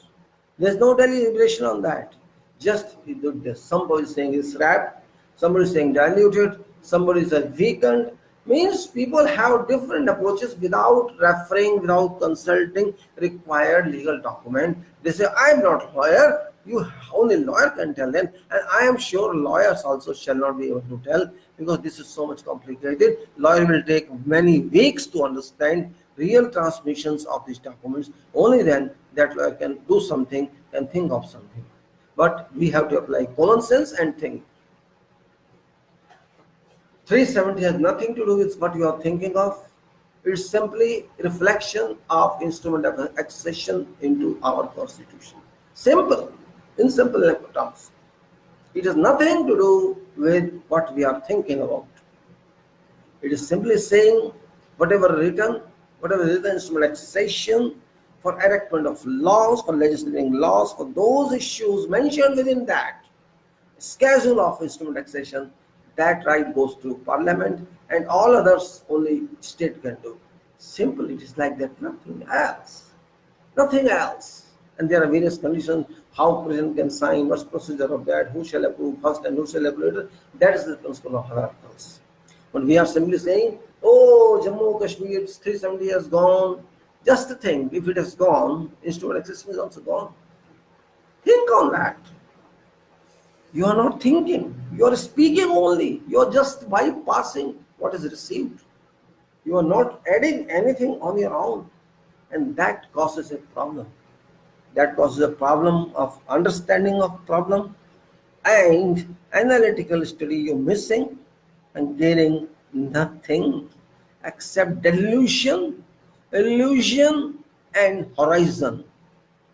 There's no deliberation on that. Just he did this. Somebody is saying it's wrapped, somebody is saying diluted, somebody says weakened. Means people have different approaches without referring, without consulting required legal document. They say, I am not lawyer. You only lawyer can tell them, and I am sure lawyers also shall not be able to tell because this is so much complicated. Lawyer will take many weeks to understand real transmissions of these documents. Only then that lawyer can do something, can think of something. But we have to apply common sense and think. 370 has nothing to do with what you are thinking of. It's simply reflection of instrument of accession into our constitution. Simple, in simple terms. It has nothing to do with what we are thinking about. It is simply saying whatever written instrument accession for enactment of laws, for legislating laws, for those issues mentioned within that schedule of instrument accession, that right goes to parliament and all others only state can do. Simple, it is like that, nothing else. Nothing else. And there are various conditions how president can sign, what's procedure of that, who shall approve first and who shall approve later. That is the principle of other articles. But we are simply saying, oh, Jammu Kashmir 370 has gone. Just think, if it has gone, instrument accession is also gone. Think on that. You are not thinking. You are speaking only. You are just bypassing what is received. You are not adding anything on your own. And that causes a problem. That causes a problem of understanding of problem and analytical study you're missing and gaining nothing except delusion, illusion, and horizon,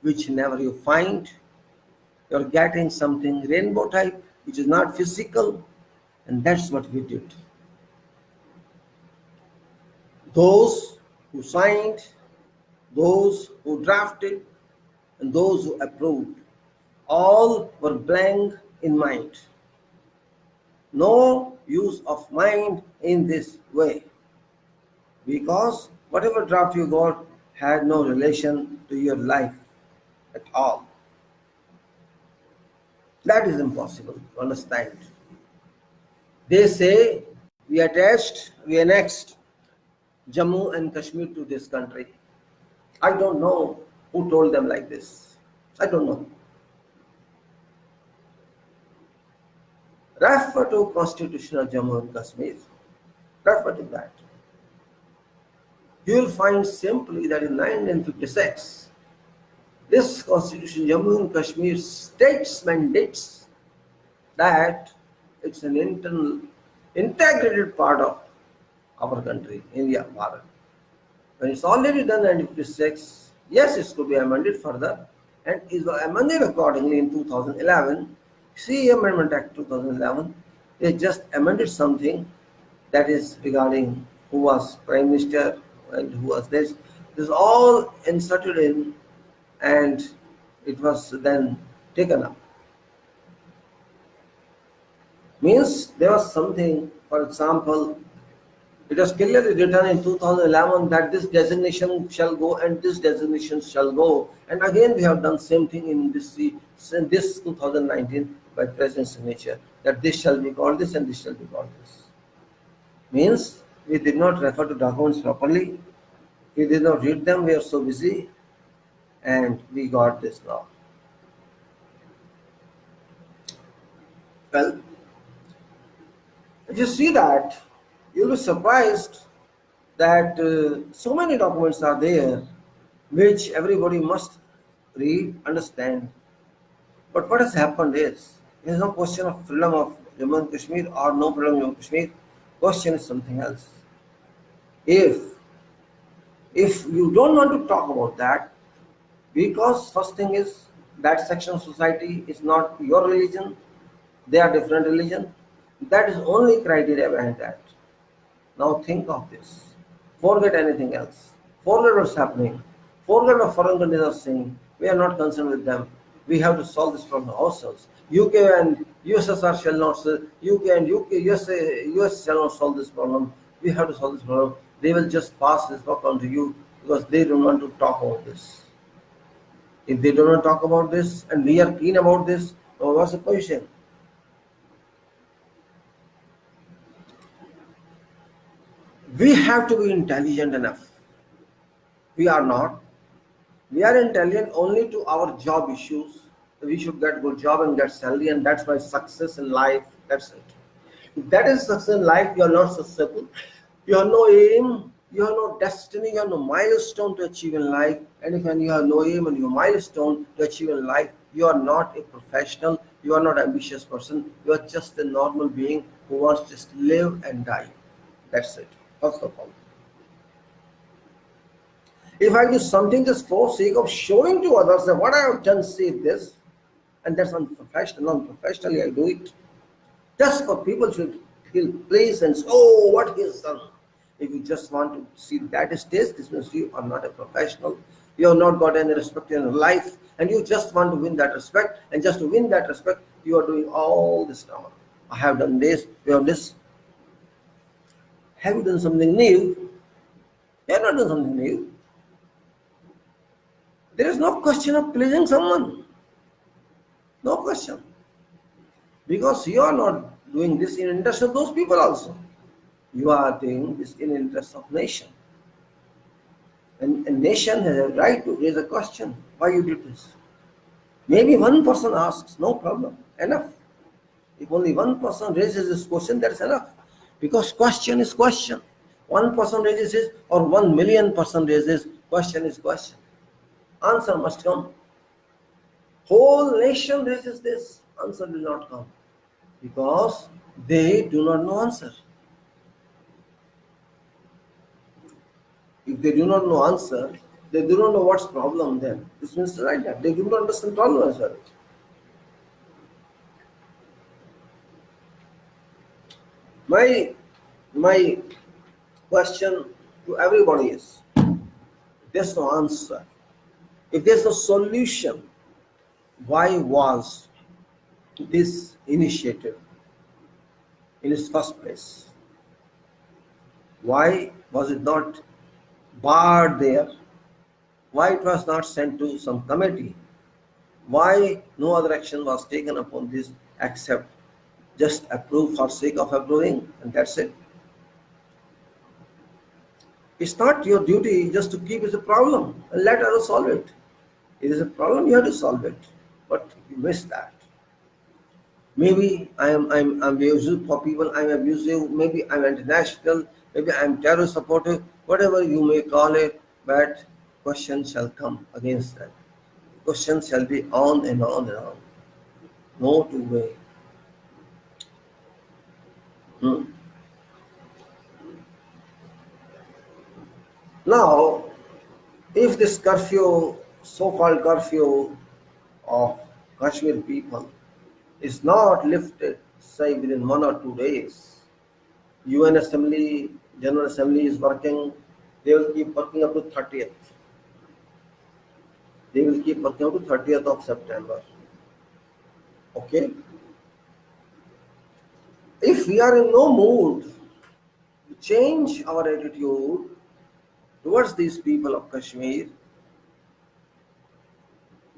which never you find. You're getting something rainbow type, which is not physical, and that's what we did. Those who signed, those who drafted, and those who approved, all were blank in mind. No use of mind in this way, because whatever draft you got had no relation to your life at all. That is impossible to understand. They say we annexed Jammu and Kashmir to this country. I don't know who told them like this. I don't know. Refer to Constitution of Jammu and Kashmir. Refer to that. You will find simply that in 1956, this Constitution, Jammu and Kashmir states mandates that it's an internal, integrated part of our country, India, Bharat. When it's already done in 1956, yes, it could be amended further and is amended accordingly in 2011. See Amendment Act 2011, they just amended something that is regarding who was Prime Minister and who was this. This is all inserted in and it was then taken up. Means there was something, for example, it was clearly written in 2011 that this designation shall go and this designation shall go. And again we have done same thing in this 2019 by President's signature, that this shall be called this and this shall be called this. Means we did not refer to documents properly, we did not read them, we are so busy, and we got this now. Well, if you see that, you'll be surprised that so many documents are there which everybody must read, understand. But what has happened is, there is no question of freedom of Jammu and Kashmir or no freedom of Jammu and Kashmir. Question is something else. If you don't want to talk about that, because first thing is that section of society is not your religion, they are different religion. That is only criteria behind that. Now think of this. Forget anything else. Forget what's happening. Forget what foreign countries are saying. We are not concerned with them. We have to solve this problem ourselves. UK and USSR shall not UK and US shall not solve this problem. We have to solve this problem. They will just pass this work on to you because they don't want to talk about this. If they do not talk about this and we are keen about this, what's the position? We have to be intelligent enough. We are not. We are intelligent only to our job issues. We should get good job and get salary, and that's my success in life. That's it. If that is success in life, you are not successful. You have no aim, you have no destiny, you have no milestone to achieve in life. And if you have no aim and no milestone to achieve in life, you are not a professional, you are not an ambitious person, you are just a normal being who wants to just live and die. That's it. First of all. If I do something just for sake of showing to others that what I have done, say this, and that's unprofessional, non-professionally I do it, just for people should feel praise and say, oh, what he has done. If you just want to see that stage, this means you are not a professional. You have not got any respect in your life, and you just want to win that respect, and just to win that respect, you are doing all this drama. I have done this, you have this. Have you done something new? You have not done something new. There is no question of pleasing someone. No question. Because you are not doing this in interest of those people also. You are doing this in interest of nation. And a nation has a right to raise a question. Why you did this? Maybe one person asks, no problem, enough. If only one person raises this question, that's enough. Because question is question. One person raises it or 1 million person raises, question is question. Answer must come. Whole nation raises this, answer will not come. Because they do not know answer. If they do not know answer, they do not know what's problem then. This means right that they do not understand problem as well. My question to everybody is, there's no answer. If there's no solution, why was this initiative in its first place? Why was it not barred there? Why it was not sent to some committee? Why no other action was taken upon this except just approve for sake of approving, and that's it? It's not your duty just to keep it a problem and let others solve it. It is a problem, you have to solve it. But you miss that. Maybe I'm abusive for people, I'm abusive, maybe I'm international, maybe I'm terror supportive, whatever you may call it, but questions shall come against that. Questions shall be on and on and on. No two way. Hmm. Now, if this curfew, so-called curfew of Kashmir people is not lifted, say within 1 or 2 days, UN Assembly, General Assembly is working, they will keep working up to 30th. They will keep working up to 30th of September. Okay? If we are in no mood to change our attitude towards these people of Kashmir,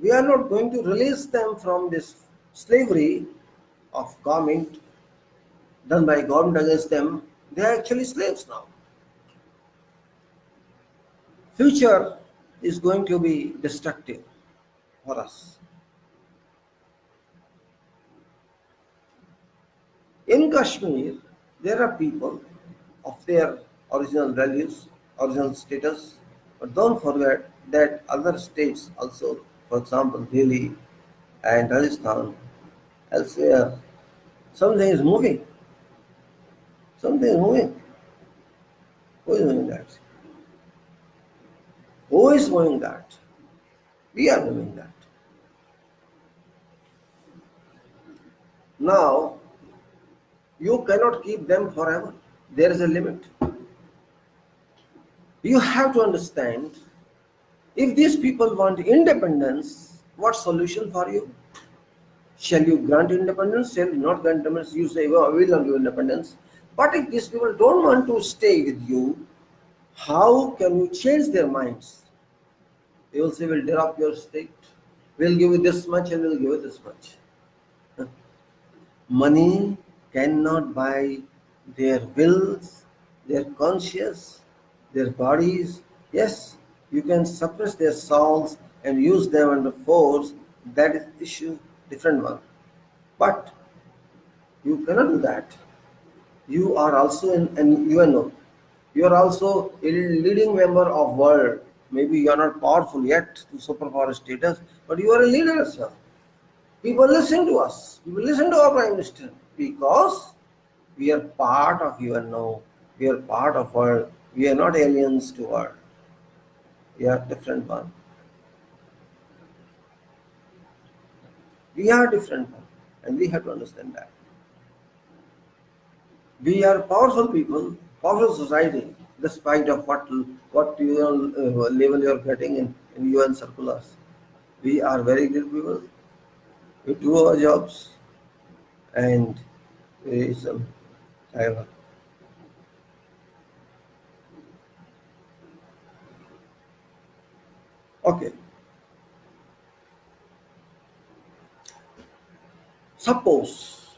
we are not going to release them from this slavery of government done by government against them. They are actually slaves now. Future is going to be destructive for us. In Kashmir, there are people of their original values, original status, but don't forget that other states also, for example, Delhi and Rajasthan, elsewhere, something is moving. Something is moving. Who is moving that? Who is moving that? We are moving that. Now, you cannot keep them forever. There is a limit. You have to understand If these people want independence, what solution for you? Shall you grant independence? Shall you not grant independence? You say, well, we will not give independence. But if these people don't want to stay with you, how can you change their minds? They will say, we'll drop your state. We'll give you this much and we'll give you this much. Money cannot buy their wills, their conscience, their bodies. Yes, you can suppress their souls and use them under force. That is issue, different one. But you cannot do that. You are also in UNO. You are also a leading member of world. Maybe you are not powerful yet to superpower status, but you are a leader, sir. People listen to us. People listen to our Prime Minister because we are part of UNO. We are part of world. We are not aliens to world. We are different one. We are different one, and we have to understand that. We are powerful people, powerful society, despite of what level you are getting in UN circulars. We are very good people. We do our jobs, and there is some. Okay. Suppose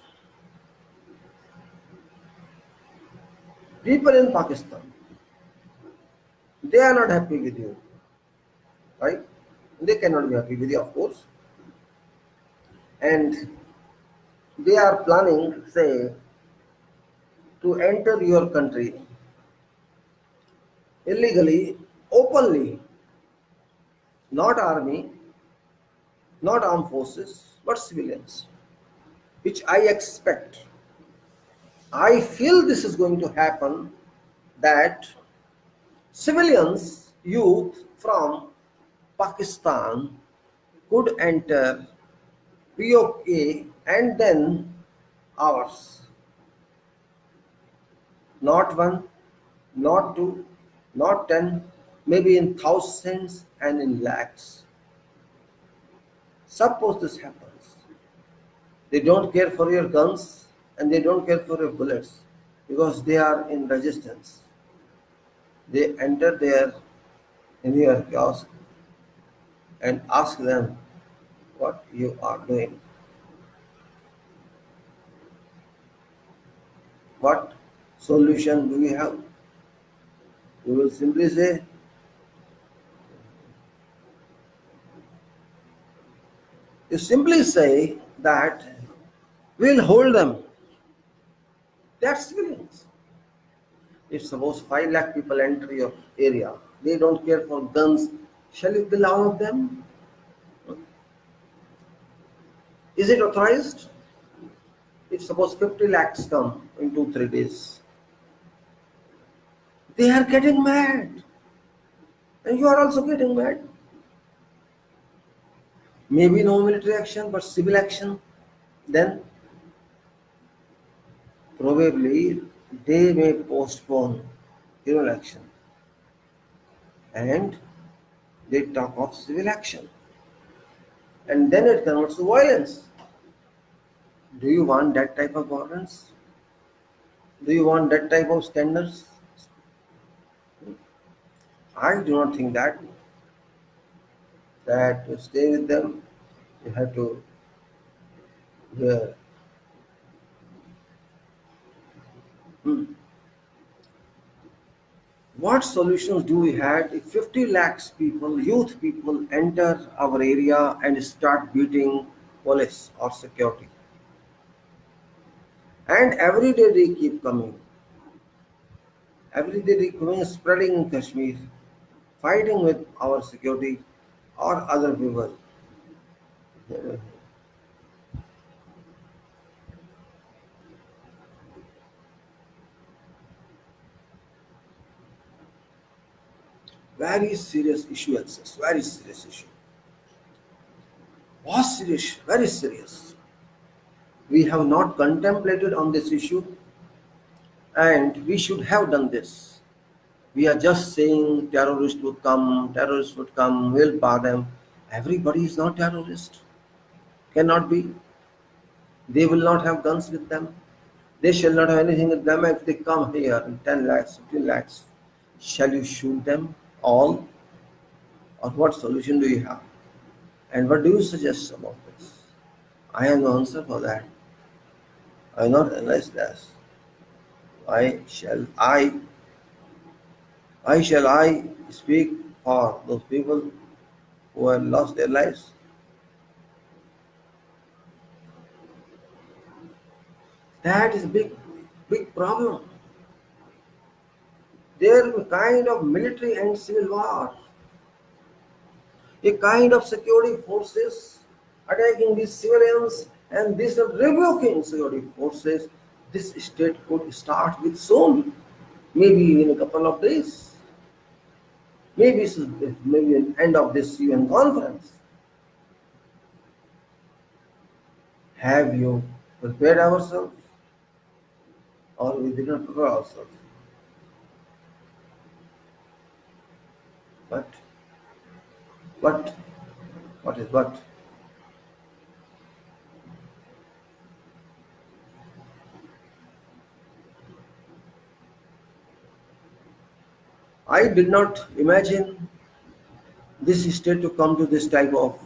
people in Pakistan, they are not happy with you, right? They cannot be happy with you, of course, and they are planning, say, to enter your country illegally, openly, not army, not armed forces, but civilians, which I expect. I feel this is going to happen that civilians, youth from Pakistan could enter POK and then ours. Not one, not two, not 10, maybe in thousands and in lakhs. Suppose this happens. They don't care for your guns and they don't care for your bullets because they are in resistance. They enter there in your kiosk and ask them what you are doing. What solution do we have? You will simply say, you simply say that we'll hold them. That's civilians. If suppose 5 lakh people enter your area, they don't care for guns, shall you kill all of them? Is it authorized? If suppose 50 lakhs come in 2-3 days, they are getting mad. And you are also getting mad. Maybe no military action, but civil action. Then probably they may postpone civil action. And they talk of civil action. And then it converts to violence. Do you want that type of governance? Do you want that type of standards? I do not think that to stay with them, you have to wear. What solutions do we have if 50 lakhs people, youth people, enter our area and start beating police or security? And every day they keep coming. Every day they coming, spreading in Kashmir, fighting with our security or other people. Very serious issue exists. Very serious issue. Was serious, very serious. We have not contemplated on this issue and we should have done this. We are just saying terrorists would come, we'll bar them. Everybody is not terrorist. Cannot be. They will not have guns with them. They shall not have anything with them if they come here in 10 lakhs, 15 lakhs. Shall you shoot them all? Or what solution do you have? And what do you suggest about this? I have no answer for that. I have not analyzed this. Why shall I why shall I speak for those people who have lost their lives? That is big problem. There is a kind of military and civil war, a kind of security forces attacking these civilians and these are revoking security forces. This state could start with soon, maybe in a couple of days, maybe an end of this UN conference. Have you prepared ourselves or we did not prepare ourselves? But what? What is what? I did not imagine this state to come to this type of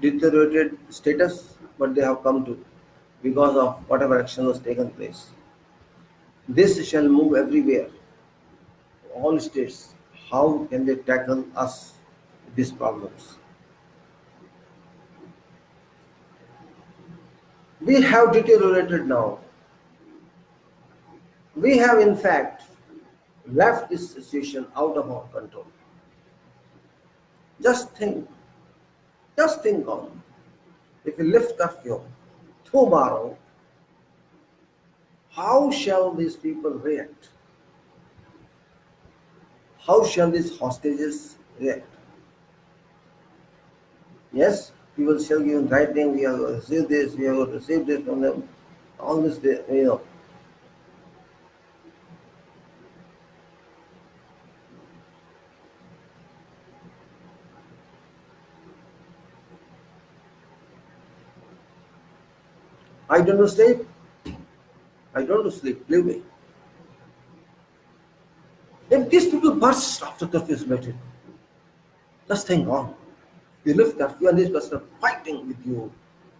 deteriorated status, but they have come to because of whatever action was taken place. This shall move everywhere, all states. How can they tackle us these problems? We have deteriorated now. We have in fact left this situation out of our control. Just think, just think on if we lift curfew tomorrow, how shall these people react? How shall these hostages react? Yes, people shall give in writing, we have received this, we have received this from them, all this, I don't sleep, I don't sleep, believe me. If these people burst after curfew is lifted, just think on. You lift curfew and these person are fighting with you,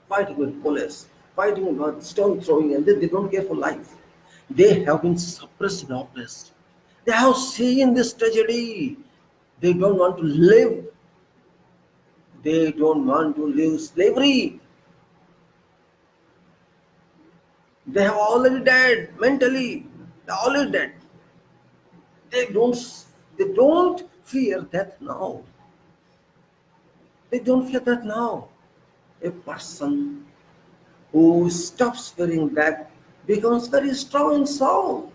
fighting with police, fighting with stone throwing, and they don't care for life. They have been suppressed and oppressed. They have seen this tragedy. They don't want to live. They don't want to live slavery. They have already died mentally. They're already dead. They don't they don't fear death now. They don't fear death now. A person who stops fearing death becomes very strong in soul,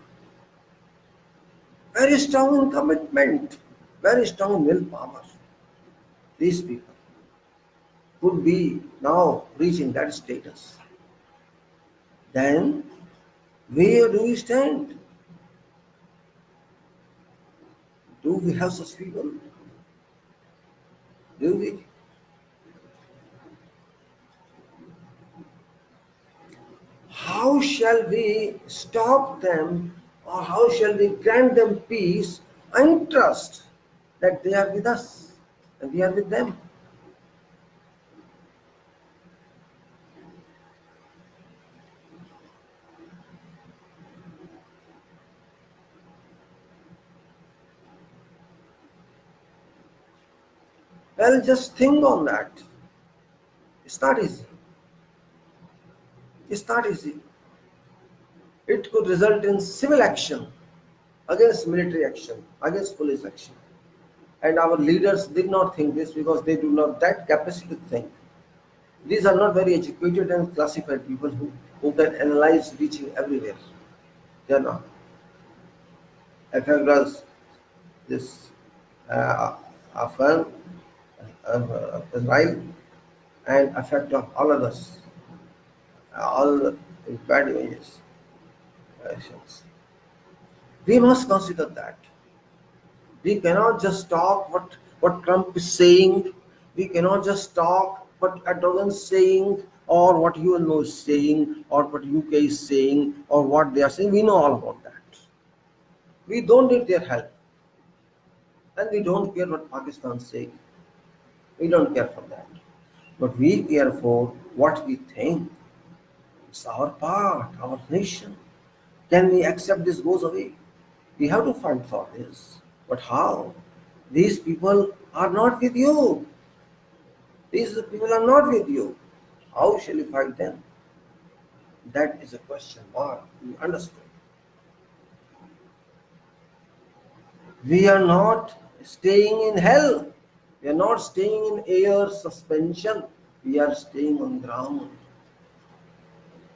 very strong in commitment, very strong in willpower. These people could be now reaching that status. Then where do we stand? Do we have such people? Do we? How shall we stop them or how shall we grant them peace and trust that they are with us and we are with them? Well, just think on that. It's not easy. It's not easy. It could result in civil action against military action, against police action. And our leaders did not think this because they do not that capacity to think. These are not very educated and classified people who can analyze reaching everywhere. They are not. Affect us, this Afghan, Israel, and affect of all of us, all the bad images, actions. We must consider that. We cannot just talk what Trump is saying. We cannot just talk what Erdogan is saying, or what UNO is saying, or what UK is saying, or what they are saying. We know all about that. We don't need their help, and we don't care what Pakistan is saying. We don't care for that. But we care for what we think. It's our part, our nation. Can we accept this goes away? We have to fight for this. But how? These people are not with you. These people are not with you. How shall you fight them? That is a question mark. You understand? We are not staying in hell. We are not staying in air suspension. We are staying on ground.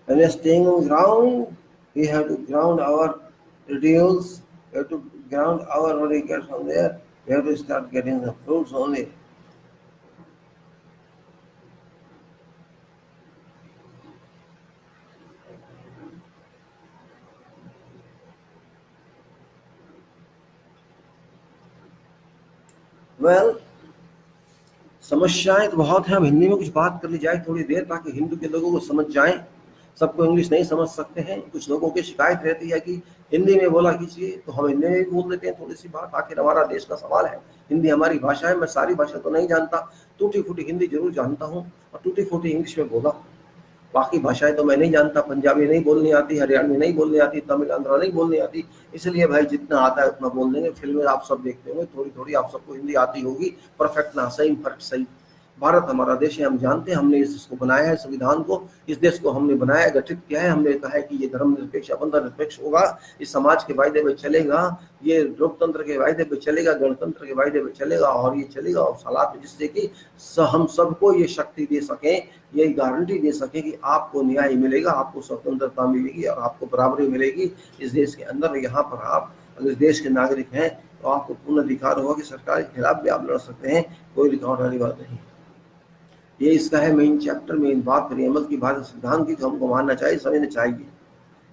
When we are staying on ground, we have to ground our radios. We have to ground our what we get from there. We have to start getting the fruits only. Well, समस्याएं तो बहुत हैं। अब हिंदी में कुछ बात कर ली जाए थोड़ी देर, ताकि हिंदू के लोगों को समझ जाए। सबको इंग्लिश नहीं समझ सकते हैं। कुछ लोगों की शिकायत रहती है कि हिंदी में बोला कीजिए, तो हम हिंदी में भी बोल देते हैं थोड़ी सी बात। आखिर हमारा देश का सवाल है, हिंदी हमारी भाषा है। मैं सारी भाषा तो नहीं जानता, टूटी फूटी हिंदी जरूर जानता हूँ, और टूटी फूटी इंग्लिश में बोला। बाकी भाषाएं तो मैं नहीं जानता। पंजाबी नहीं बोलनी आती, हरियाणवी नहीं बोलनी आती, तमिल आंध्रा नहीं बोलनी आती। इसलिए भाई जितना आता है उतना बोल देंगे। फिल्में आप सब देखते होंगे, थोड़ी थोड़ी आप सबको हिंदी आती होगी। परफेक्ट ना सही, परफेक्ट सही। भारत हमारा देश है, हम जानते हैं। हमने इस देश को बनाया है, संविधान को, इस देश को हमने बनाया, गठित किया है। हमने कहा है कि ये धर्मनिरपेक्ष बंधन निरपेक्ष होगा, इस समाज के वायदे में चलेगा, ये लोकतंत्र के वायदे पे चलेगा, गणतंत्र के वायदे पे चलेगा, और ये चलेगा उस हालात में जिससे कि हम सबको ये शक्ति दे सकें, ये गारंटी दे सकें कि आपको न्याय मिलेगा, आपको स्वतंत्रता मिलेगी, और आपको बराबरी मिलेगी इस देश के अंदर। यहाँ पर आप अगर देश के नागरिक हैं तो आपको पूर्ण अधिकार होगा कि सरकार के खिलाफ भी आप लड़ सकते हैं। कोई रुकावट वाली बात नहीं। ये इसका है मेन चैप्टर में। बात करें अमल की, भारत संविधान की, तो हमको मानना चाहिए, समझना चाहिए।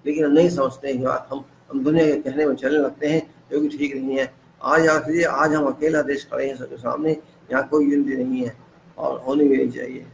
लेकिन हम नहीं समझते हैं बात। हम दुनिया के कहने में चलने लगते हैं, जो कि ठीक नहीं है। आज हम अकेला देश खड़े हैं सबके सामने। यहाँ कोई यूनिटी नहीं है, और होनी भी नहीं चाहिए।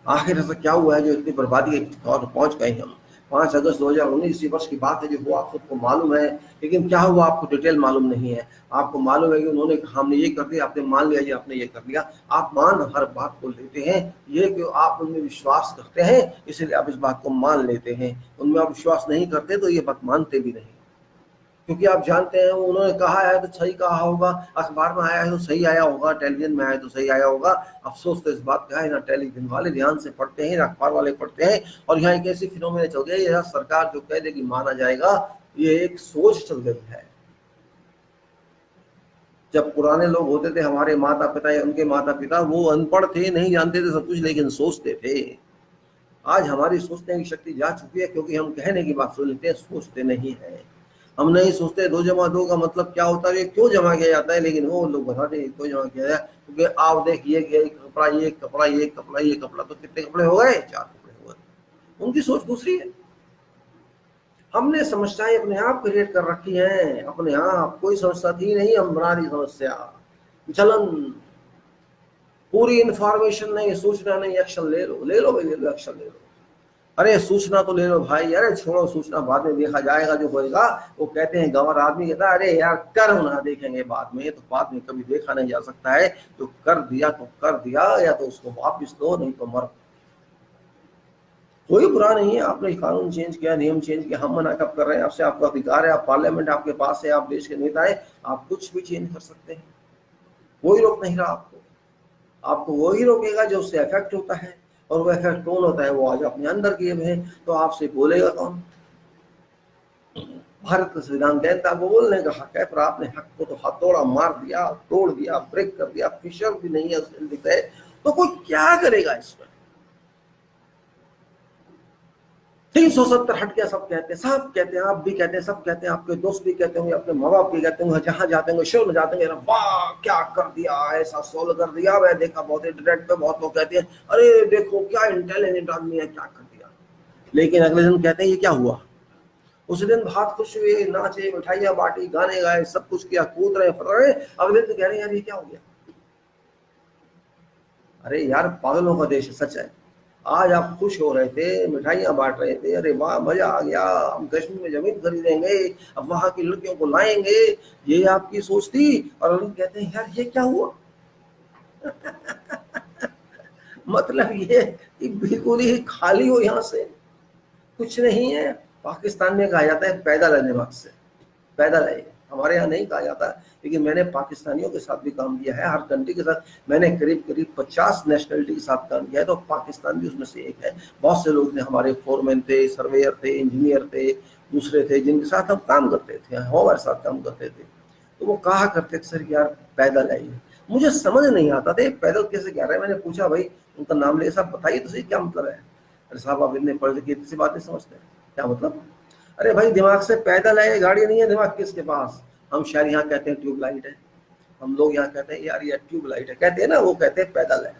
आखिर ऐसा क्या हुआ है जो इतनी बर्बादी के तौर पर पहुंच गए हम? 5 अगस्त 2019 इसी वर्ष की बात है, जो वो आप सबको मालूम है। लेकिन क्या हुआ आपको डिटेल मालूम नहीं है। आपको मालूम है कि उन्होंने कहा हमने ये कर दिया, आपने मान लिया, ये आपने ये कर लिया। आप मान हर बात को लेते हैं, ये कि आप उनमें विश्वास करते हैं, इसलिए आप इस बात को मान लेते हैं। उनमें आप विश्वास नहीं करते तो ये बात मानते भी नहीं, क्योंकि आप जानते हैं उन्होंने कहा है तो सही कहा होगा, अखबार में आया है तो सही आया होगा, टेलीविजन में आया तो सही आया होगा। अफसोस तो इस बात का है, ना टेलीविजन वाले ध्यान से पढ़ते हैं, ना अखबार वाले पढ़ते हैं। और यहाँ एक ऐसी फिनोमेना चल गई है, सरकार जो कह दे कि माना जाएगा, ये एक सोच चल गई है। जब पुराने लोग होते थे, हमारे माता पिता या उनके माता पिता, वो अनपढ़ थे, नहीं जानते थे सब कुछ, लेकिन सोचते थे। आज हमारी सोचने की शक्ति जा चुकी है, क्योंकि हम कहने की बात सुन लेते हैं, सोचते नहीं है। हम नहीं सोचते 2 जमा 2 का मतलब क्या होता है, क्यों जमा किया जाता है। लेकिन वो लोग बताते हैं क्यों जमा किया जाए, क्योंकि आप देखिए कि एक कपड़ा, ये कपड़ा, ये कपड़ा, ये कपड़ा, तो कितने कपड़े हो गए? 4 कपड़े हो गए। उनकी सोच दूसरी है। हमने समस्याएं अपने आप क्रिएट कर रखी हैं, अपने आप। कोई समस्या थी नहीं, हम बना रही समस्या। जलन, पूरी इंफॉर्मेशन नहीं, सूचना नहीं, एक्शन ले लो, ले लो भाई, ले लो, एक्शन ले लो। अरे सूचना तो ले लो भाई, अरे छोड़ो सूचना, बाद में देखा जाएगा जो होएगा। वो कहते हैं, गंवार आदमी कहता है, अरे यार कर ना, देखेंगे बाद में। तो बाद में कभी देखा नहीं जा सकता है। तो कर दिया तो कर दिया, या तो उसको वापिस दो, नहीं तो मर। कोई बुरा नहीं है, आपने कानून चेंज किया, नियम चेंज किया, हम मना कब कर रहे हैं आपसे? आपका अधिकार है, आप पार्लियामेंट आपके पास है, आप देश के नेता है, आप कुछ भी चेंज कर सकते हैं। कोई रोक नहीं रहा आपको। आपको वही रोकेगा जो उससे इफेक्ट होता है, और वो इफेक्ट कौन होता है? वो आज अपने अंदर किए हुए हैं। तो आपसे बोलेगा कौन? भारत का संविधान कहता है वो बोलने का हक है, पर आपने हक को तो हथौड़ा मार दिया, तोड़ दिया, ब्रेक कर दिया, फिशर भी नहीं है उसके दिखता है। तो कोई क्या करेगा इसमें? 370 हट गया, सब कहते हैं, सब कहते हैं, आप भी कहते हैं, सब कहते हैं, आपके दोस्त भी कहते होंगे, अपने माँ बाप भी कहते होंगे, जहां जाते होंगे शोर में जाते होंगे, वाह क्या कर दिया, ऐसा सोल्व कर दिया। मैं देखा बहुत इंटरनेट पे, बहुत लोग कहते हैं, अरे देखो क्या इंटेलिजेंट आदमी है, क्या कर दिया। लेकिन अगले दिन कहते हैं ये क्या हुआ? उस दिन बहुत खुश हुए, नाचे, मिठाइयां बांटी, गाने गाए, सब कुछ किया, कूद रहे, फर रहे। अगले दिन कह रहे हैं यार ये क्या हो गया। अरे यार पागलों का देश है, सच है। आज आप खुश हो रहे थे, मिठाइयां बांट रहे थे, अरे वाह मजा आ गया, हम कश्मीर में जमीन खरीदेंगे, अब वहां की लड़कियों को लाएंगे, ये आपकी सोच थी। और लोग कहते हैं यार ये क्या हुआ। मतलब ये कि बिल्कुल ही खाली हो, यहाँ से कुछ नहीं है। पाकिस्तान में कहा जाता है पैदा है दिमाग से, पैदा है। हमारे यहाँ नहीं कहा जाता, लेकिन मैंने पाकिस्तानियों के साथ भी काम किया है, हर कंट्री के साथ। मैंने करीब करीब 50 नेशनलिटी के साथ काम किया है, तो पाकिस्तान भी उसमें से एक है। बहुत से लोग थे हमारे, फोरमैन थे, सर्वेयर थे, इंजीनियर थे, दूसरे थे जिनके साथ हम काम करते थे, हमारे साथ काम करते थे। तो वो कहा करते थे सर यार पैदल आइए। मुझे समझ नहीं आता था पैदल कैसे कह रहे हैं। मैंने पूछा भाई उनका नाम ले, साहब बताइए तो सही क्या मतलब है। अरे साहब आप इतने पढ़ लिखे इतनी बात नहीं समझते, क्या मतलब। अरे भाई दिमाग से पैदल है, गाड़ी नहीं है, दिमाग किसके पास। हम शायद यहाँ कहते हैं ट्यूबलाइट है, हम लोग यहाँ कहते हैं यार ये ट्यूबलाइट है, कहते हैं ना, वो कहते हैं पैदल है।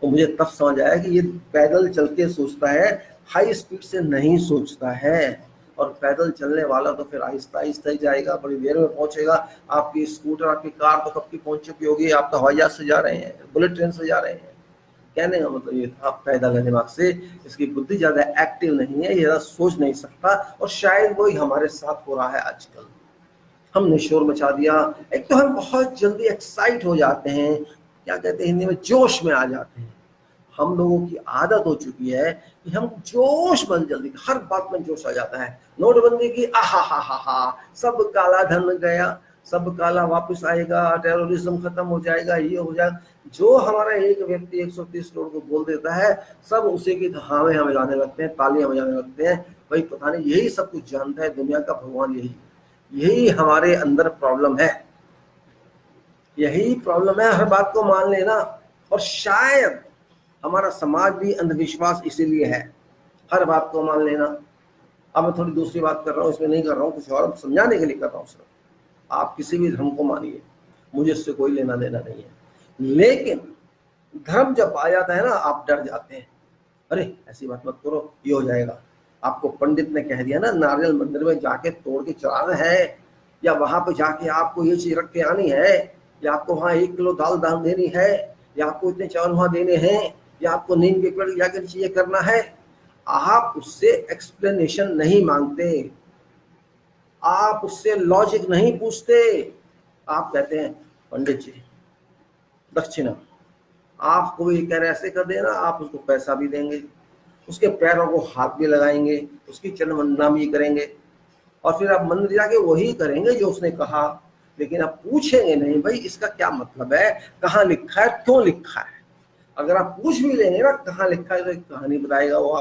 तो मुझे तब समझ आया कि ये पैदल चल के सोचता है, हाई स्पीड से नहीं सोचता है। और पैदल चलने वाला तो फिर आहिस्ता आहिस्ता ही जाएगा, बड़ी देर में पहुंचेगा। आपकी स्कूटर, आपकी कार तो कब की पहुंच चुकी होगी, आप तो हवाई जहाज से जा रहे हैं, बुलेट ट्रेन से जा रहे हैं। कहने का मतलब ये था पैदल है दिमाग से, इसकी बुद्धि ज्यादा एक्टिव नहीं है, ये ज्यादा सोच नहीं सकता। और शायद वही हमारे साथ हो रहा है आजकल। हमने शोर मचा दिया। एक तो हम बहुत जल्दी एक्साइट हो जाते हैं, क्या कहते हैं हिंदी में, जोश में आ जाते हैं। हम लोगों की आदत हो चुकी है कि हम जोश में जल्दी, हर बात में जोश आ जाता है। नोटबंदी की आहा हा हा हा, सब काला धन गया, सब काला वापस आएगा, टेररिज्म खत्म हो जाएगा, ये हो जाएगा। जो हमारा एक व्यक्ति 130 करोड़ को बोल देता है, सब उसी की हावे हमें जाने लगते हैं, तालियां बजाने लगते हैं। भाई पता नहीं यही सब कुछ जानता है दुनिया का भगवान, यही यही हमारे अंदर प्रॉब्लम है, यही प्रॉब्लम है, हर बात को मान लेना। और शायद हमारा समाज भी अंधविश्वास इसीलिए है, हर बात को मान लेना। अब मैं थोड़ी दूसरी बात कर रहा हूँ, इसमें नहीं कर रहा हूँ, कुछ और समझाने के लिए कर रहा हूँ सिर्फ। आप किसी भी धर्म को मानिए, मुझे इससे कोई लेना देना नहीं है, लेकिन धर्म जब आ जाता है ना, आप डर जाते हैं। अरे ऐसी बात मत करो, ये हो जाएगा। आपको पंडित ने कह दिया ना नारियल मंदिर में जाके तोड़ के चढ़ाना है, या वहां पे जाके आपको ये चीज रख के आनी है, या आपको वहां 1 किलो दाल दान देनी है, या आपको इतने चावल वहां देने हैं, या आपको नीम के पेड़ जाकर ये करना है। आप उससे एक्सप्लेनेशन नहीं मांगते, आप उससे लॉजिक नहीं पूछते। आप कहते हैं पंडित जी दक्षिणा, आपको ये कह रहे ऐसे कर देना, आप उसको पैसा भी देंगे, उसके पैरों को हाथ भी लगाएंगे, उसकी चरण वंदना भी करेंगे, और फिर आप मंदिर जाके वही करेंगे जो उसने कहा। लेकिन आप पूछेंगे नहीं भाई इसका क्या मतलब है, कहाँ लिखा है, क्यों लिखा है। अगर आप पूछ भी लेंगे ना कहाँ लिखा है, तो एक कहानी बताएगा वो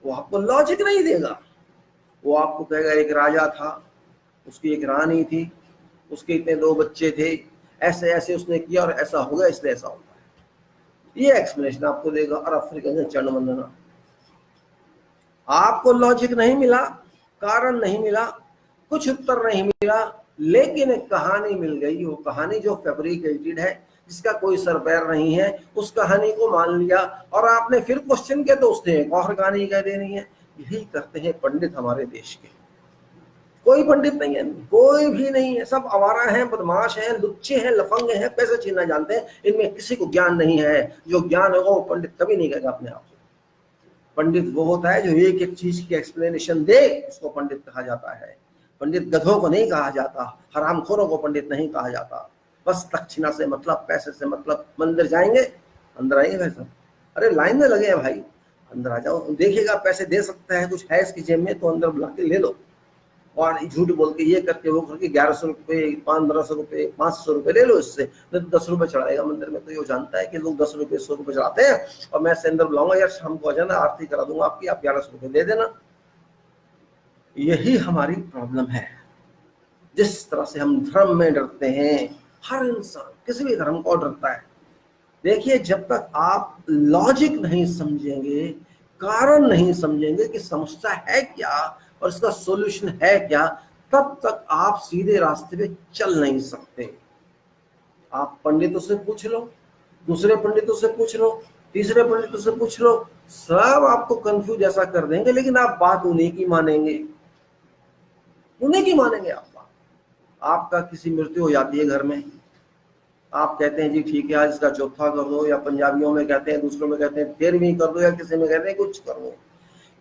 आपको लॉजिक नहीं देगा। वो आपको कहेगा एक राजा था, उसकी एक रानी थी, उसके इतने 2 बच्चे थे, ऐसे ऐसे उसने किया और ऐसा हो गया, इसलिए ऐसा होता है, ये एक्सप्लेनेशन आपको देगा। और अफ्रीका चरण वंदना, आपको लॉजिक नहीं मिला, कारण नहीं मिला, कुछ उत्तर नहीं मिला, लेकिन एक कहानी मिल गई। वो कहानी जो फैब्रिकेटेड है, जिसका कोई सर पैर नहीं है, उस कहानी को मान लिया, और आपने फिर क्वेश्चन किया तो उसने एक और कहानी कह देनी है। यही करते हैं पंडित हमारे देश के। कोई पंडित नहीं है, कोई भी नहीं है, सब आवारा हैं, बदमाश हैं, लुच्चे हैं, लफंगे हैं, पैसे छीनना जानते हैं। इनमें किसी को ज्ञान नहीं है। जो ज्ञान होगा वो पंडित कभी नहीं कहेगा अपने आप को। पंडित वो होता है जो एक एक चीज की एक्सप्लेनेशन दे, उसको पंडित कहा जाता है। पंडित गधों को नहीं कहा जाता, हरामखोरों को पंडित नहीं कहा जाता। बस दक्षिणा से मतलब, पैसे से मतलब। मंदिर जाएंगे, अंदर आएंगे भाई साहब, अरे लाइन में लगे हैं भाई, अंदर आ जाओ, देखिएगा पैसे दे सकता है, कुछ है इसकी जेब में तो अंदर बुला के ले लो। और झूठ बोल के ये करके वो करके 1100 रुपये, 1500 रुपये, 500 रुपये ले लो इससे, नहीं तो 10 रुपये चढ़ाएगा मंदिर में। तो ये जानता है कि लोग 10 रुपये 100 रुपये चढ़ाते हैं, और मैं अंदर बुलाऊंगा, यार शाम को आ जाना, आरती करा दूंगा आपकी, आप 1100 रुपये दे देना। यही हमारी प्रॉब्लम है। जिस तरह से हम धर्म में डरते हैं, हर इंसान किसी भी धर्म को डरता है। देखिए जब तक आप लॉजिक नहीं समझेंगे, कारण नहीं समझेंगे कि समस्या है क्या और इसका सॉल्यूशन है क्या, तब तक आप सीधे रास्ते पे चल नहीं सकते। आप पंडितों से पूछ लो, दूसरे पंडितों से पूछ लो, तीसरे पंडितों से पूछ लो, सब आपको कंफ्यूज ऐसा कर देंगे, लेकिन आप बात उन्हीं की मानेंगे। उन्हीं की मानेंगे आप बात। आपका किसी मृत्यु हो जाती है घर में, आप कहते हैं जी ठीक है आज इसका चौथा कर दो, या पंजाबियों में कहते हैं, दूसरों में कहते हैं 13वीं कर दो, या किसी में कहते हैं कुछ कर दो।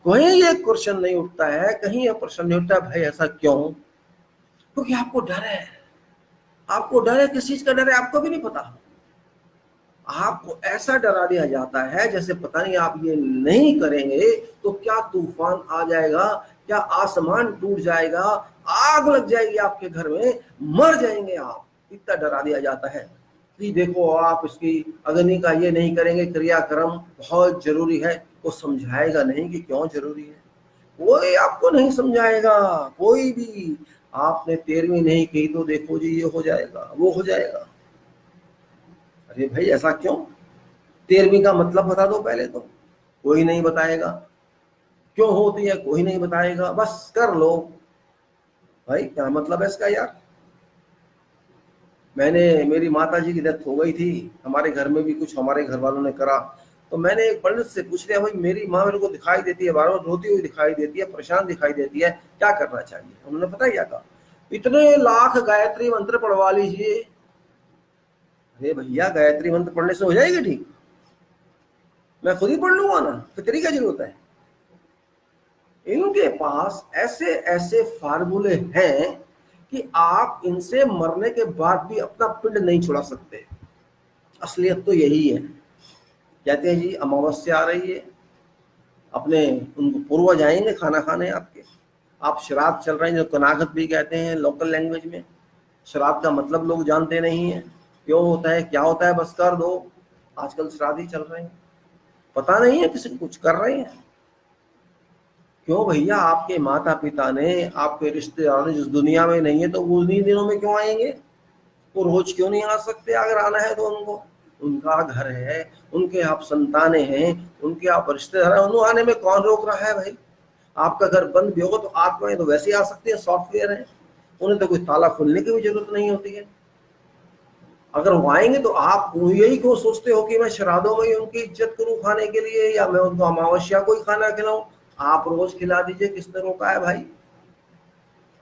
कहीं ये क्वेश्चन नहीं उठता है, कहीं ये प्रश्न नहीं उठता है भाई ऐसा क्यों? क्योंकि आपको डर है। आपको डर है, किस चीज का डर है आपको भी नहीं पता। आपको ऐसा डरा दिया जाता है जैसे पता नहीं आप ये नहीं करेंगे तो क्या तूफान आ जाएगा, क्या आसमान टूट जाएगा, आग लग जाएगी आपके घर में, मर जाएंगे आप। इतना डरा दिया जाता है कि देखो आप इसकी अग्नि का ये नहीं करेंगे, क्रियाक्रम बहुत जरूरी है। वो समझाएगा नहीं कि क्यों जरूरी है, कोई आपको नहीं समझाएगा, कोई भी। आपने 13वीं नहीं की तो देखो जी ये हो जाएगा, वो हो जाएगा। अरे भाई ऐसा क्यों? 13वीं का मतलब बता दो पहले तो, कोई नहीं बताएगा। क्यों होती है कोई नहीं बताएगा, बस कर लो। भाई क्या मतलब है इसका यार? मेरी माता जी की डेथ हो गई थी, हमारे घर में भी कुछ हमारे घर वालों ने करा, तो मैंने एक पंडित से पूछ लिया भाई मेरी माँ मेरे को दिखाई देती है, बार बार रोती हुई दिखाई देती है, परेशान दिखाई देती है, क्या करना चाहिए? उन्होंने पता क्या कहा, इतने लाख गायत्री मंत्र पढ़वा लीजिए। अरे भैया गायत्री मंत्र पढ़ने से हो जाएगी ठीक? मैं खुद ही पढ़ लूंगा ना, फिक्री क्या जरूरत है? इनके पास ऐसे ऐसे फार्मूले हैं कि आप इनसे मरने के बाद भी अपना पिंड नहीं छुड़ा सकते। असलियत तो यही है। कहते हैं जी अमावस्या आ रही है, अपने उनको पूर्वज आएंगे खाना खाने आपके, आप श्राद्ध चल रहे हैं जो कनागत भी कहते हैं लोकल लैंग्वेज में। श्राद्ध का मतलब लोग जानते नहीं है, क्यों होता है क्या होता है, बस कर दो। आजकल श्राद्ध ही चल रहे हैं, पता नहीं है किसी को कुछ कर रहे हैं। क्यों भैया? आपके माता पिता ने, आपके रिश्तेदारों ने जिस दुनिया में नहीं है तो वो उन्हीं दिनों में क्यों आएंगे? वो रोज क्यों नहीं आ सकते? अगर आना है तो उनको, उनका घर है, उनके आप संतानें हैं, उनके आप रिश्तेदार हैं, उन्हें आने में कौन रोक रहा है भाई? आपका घर बंद भी होगा तो आत्माएं तो वैसे ही आ सकती है, सॉफ्टवेयर है, उन्हें तो कोई ताला खोलने की भी जरूरत नहीं होती है। अगर वो आएंगे तो आप यही क्यों सोचते हो कि मैं श्राद्धों में ही उनकी इज्जत करूं खाने के लिए, या मैं उनको अमावस्या को ही खाना खिलाऊं? आप रोज खिला दीजिए, किसने रोका है भाई?